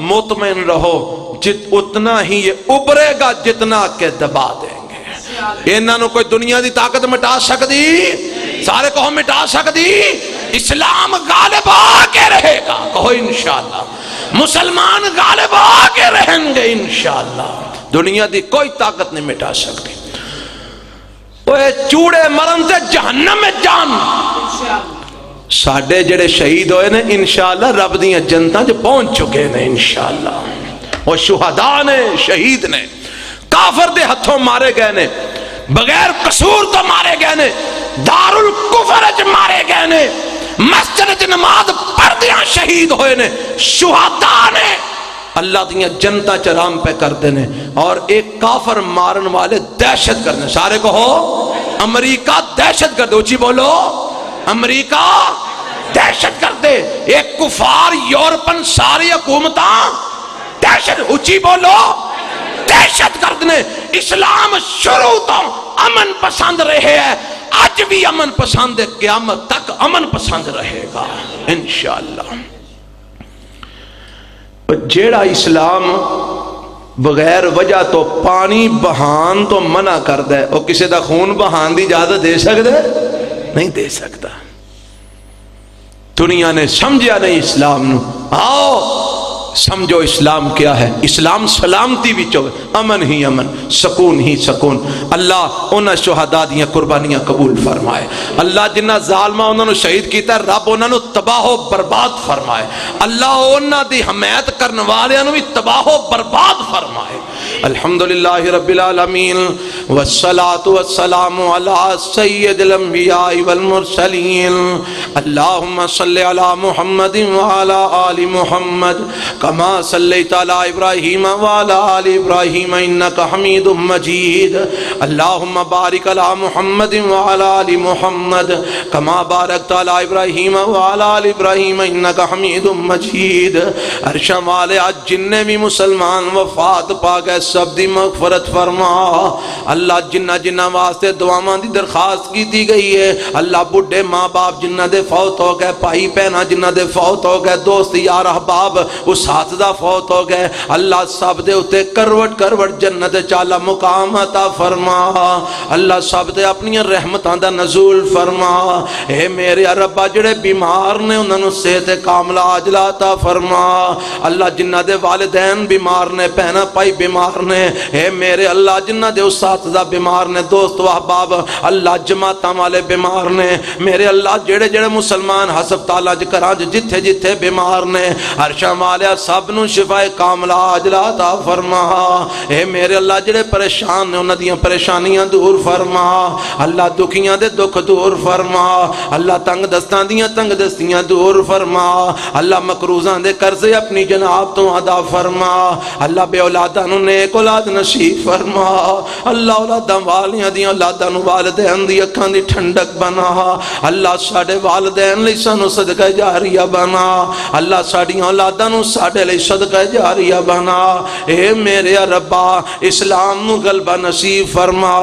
مطمئن رہو اتنا ہی یہ ابرے گا جتنا کہ دبا دیں گے۔ انہاں نو کوئی دنیا دی طاقت مٹا سکتی؟ سارے کہو مٹا سکتی؟ اسلام غالب آکے رہے گا، کہو انشاءاللہ، مسلمان غالب آکے رہیں گے انشاءاللہ، دنیا دی کوئی طاقت نہیں مٹا سکتی۔ وہ چوڑے مرن سے جہنم میں جان، ساڑھے جڑے شہید ہوئے نے انشاءاللہ رب دیاں جنتاں جو پہنچ چکے نے انشاءاللہ، وہ شہداء نے، شہید نے، کافر دے ہتھوں مارے گئے نے، بغیر قصور تو مارے گئے نے، دار الکفر اچ مارے گئے نے، مسجد اچ نماز پڑھ دیاں شہید ہوئے نے، شہداء نے، اللہ دیاں جنتا چرام پہ کرتے نے، اور ایک کافر مارن والے دہشت کرنے، سارے کو ہو امریکہ دہشت کردے، اچھی بولو امریکہ دہشت کردے، ایک کفار یورپن ساری حکومتاں دہشت، اچھی بولو دہشت گرد نے۔ اسلام شروع تو امن پسند رہے ہے، آج بھی امن پسند ہے، قیامت تک امن پسند رہے گا انشاءاللہ۔ جیڑا اسلام بغیر وجہ تو پانی بہان تو منع کر دے، وہ کسی دا خون بہان دی اجازت دے سکتے؟ نہیں دے سکتا۔ دنیا نے سمجھا نہیں اسلام نو، آؤ سمجھو اسلام کیا ہے، اسلام سلامتی بھی چوئے، امن ہی امن، سکون ہی سکون۔ اللہ انہاں شہداء دیاں قربانیاں قبول فرمائے، اللہ جنہ ظالمہ انہاں نو شہید کیتا ہے رب انہاں نو تباہ و برباد فرمائے، اللہ انہاں دی حمایت کرنے والے بھی تباہ و برباد فرمائے. الحمدللہ رب العالمین والصلاة والسلام علی سید الانبیاء والمرسلین. اللہم صلی علی محمد وعلی آل محمد کما صلیت علی ابراہیم وعلی آل ابراہیم انکا حمید مجید. اللہم بارک علی محمد وعلی آل محمد کما بارکت علی ابراہیم وعلی آل ابراہیم انکا حمید مجید. عرشم والے آج جننے بھی مسلمان وفات پا گئے سب دی مغفرت فرما. اللہ جنہ جنہ واسطے دعاواں دی درخواست کی دی گئی ہے. اللہ بڑھے ماں باپ جنہ دے فوت ہو گئے, بھائی بہناں جنہ دے فوت ہو گئے, دوست یار احباب اساتذہ فوت ہو گئے, اللہ سب دے اتے کروٹ کروٹ جنت چالا مقام عطا فرما. اللہ سب دے اپنی رحمتاں دا نزول فرما. اے میرے ربا جڑے بیمار نے انہاں نوں صحت کاملہ عاجلہ عطا فرما. اللہ جنہ دے والدین بیمار نے, بہناں بھائی بیمار نے, اے میرے اللہ جنہ دے اساتذہ بیمار نے, دوست و احباب اللہ جماعتاں والے بیمار نے, میرے اللہ جڑے جڑے مسلمان ہسپتالاں وچ گھراں وچ جتھے جتھے بیمار نے, عرشاں والے سب نوں شفا کاملہ عاجلہ عطا فرما. اے میرے اللہ جڑے پریشان نے انہاں دیاں پریشانیاں دور فرما. اللہ دکھیاں دے دکھ دور فرما. اللہ تنگ دستاں دیاں تنگ دستیاں دور فرما. اللہ مقروضاں دے قرضے اپنی جناب تو ادا فرما. اللہ بے اولاداں نوں نیک اولاد نصیب فرما. اللہ اولاداں والیاں دیاں اولاداں نوں والدین دی اکھاں دی ٹھنڈک بنا. اللہ ساڈے والدین لئی سانوں صدقہ جاریہ بنا. اللہ ساڈیاں اولاداں نوں ساڈے لئی صدقہ جاریہ بنا. اے میرے ربا اسلام نوں غلبہ نصیب فرما.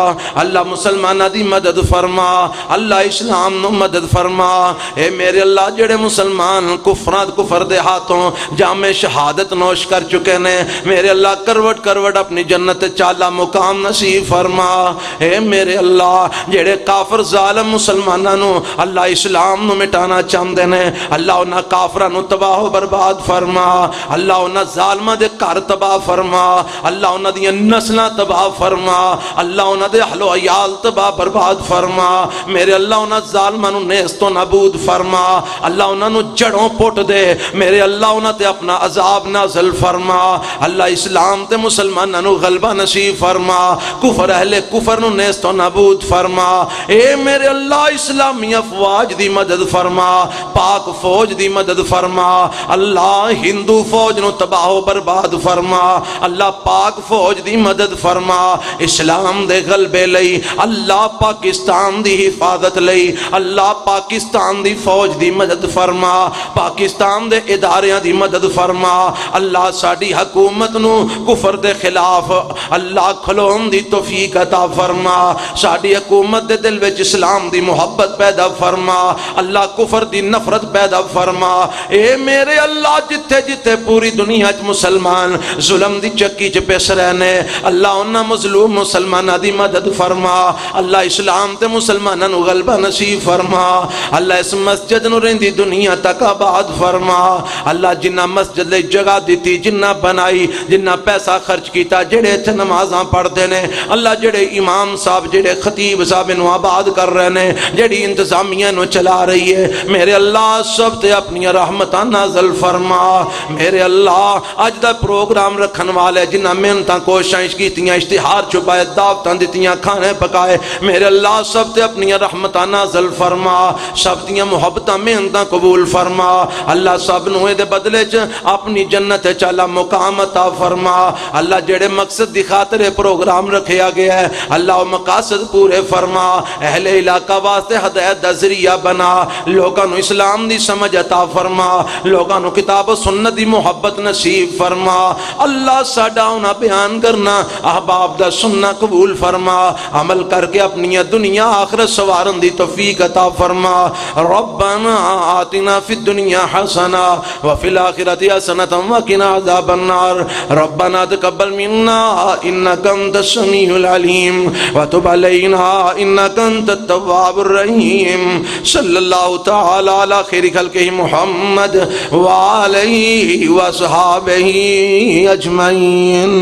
اللہ مسلماناں دی مدد فرما. اللہ اسلام نوں مدد فرما. اے میرے اللہ جڑے مسلمان کفر دے ہاتھوں جام شہادت نوش کر چکے نے, میرے اللہ کروٹ کروٹ اپنی جنت چالا مقام نصیب فرما. اے میرے اللہ جڑے کافر ظالم مسلماناں نوں اللہ اسلام نوں مٹانا چاہندے نے, اللہ انہاں کافراں نوں تباہ و برباد فرما. اللہ انہاں ظالماں دے گھر تباہ فرما. اللہ انہاں دیاں نسلاں تباہ فرما. اللہ انہاں دے اہل و عیال تباہ برباد فرما. میرے اللہ انہاں ظالماں نوں نیست و نابود فرما. اللہ انہاں نوں جڑوں پٹ دے. میرے اللہ انہاں تے اپنا عذاب نازل فرما. اللہ اسلام تے مسلماناں نوں غلبہ نصیب فرما. کفر اہل کفر نوں نیست و نابود فرما. اے میرے اللہ اسلامی افواج دی مدد فرما. پاک فوج دی مدد فرما. اللہ ہندو فوج نوں تباہ و برباد فرما. اللہ پاک فوج دی مدد فرما. اسلام دے غلبے لئی, اللہ پاکستان دی حفاظت لئی, اللہ پاکستان دی فوج دی مدد فرما. پاکستان دے اداریاں دی مدد فرما. اللہ ساڈی حکومت نو کفر دے خلاف اللہ کھلون دی توفیق عطا فرما. ساڈی حکومت دے دل وچ اسلام دی محبت پیدا فرما. اللہ کفر دی نفرت پیدا فرما. اے میرے اللہ جتھے جتھے پوری دنیا وچ مسلمان ظلم دی چکی چ پس رہنے, اللہ انہاں مظلوم مسلماناں دی مدد فرما. اللہ اسلام تے مسلماناں نوں غلبہ نصیب فرما. اللہ اس مسجد نوں رہندی دنیا تک آباد فرما. اللہ جنہ مسجد لئی جگہ دیتی, جنہ بنائی, جنہ پیسہ خرچ کیتا, جڑے اتھے نمازاں پڑھتے نے, اللہ جڑے امام صاحب جڑے خطیب صاحب نوں آباد کر رہے نے, جڑی انتظامیہ نوں چلا رہی ہے, میرے اللہ سب تے اپنی رحمتاں نازل فرما. میرے اللہ اج دا پروگرام رکھن والے جنہ محنتاں کوششاں کیتیاں, اشتہار چھپائے, دعوتاں دتیاں, کھانے پکائے, میرے اللہ سب تے اپنی رحمتاں نازل فرما. سب دیاں محبتاں محنتاں قبول فرما. اللہ سب نوں دے بدلے چ اپنی جنت چالا مقام عطا فرما. اللہ جڑے مقصد دی خاطر پروگرام رکھیا گیا ہے, اللہ وہ مقاصد پورے فرما. اہل علاقہ واسطے ہدایت دا ذریعہ بنا. لوگاں نوں اسلام دی سمجھ عطا فرما. لوگاں نوں کتاب و سنت دی محبت نصیب فرما. اللہ ساڈا انہاں بیان کرنا احباب دا سننا قبول فرما. عمل کر کے اپنی دنیا آخرت سوارن دی توفیق عطا فرما. ربنا آتنا فی الدنیا حسنہ وفی الآخرۃ حسنۃ وقنا عذاب النار. ربنا تقبل منا انک انت السمیع العلیم وتب علینا انک انت التواب الرحیم. صلی اللہ تعالی علی خیر خلقہ محمد وآلہ وصحابہ اجمعین.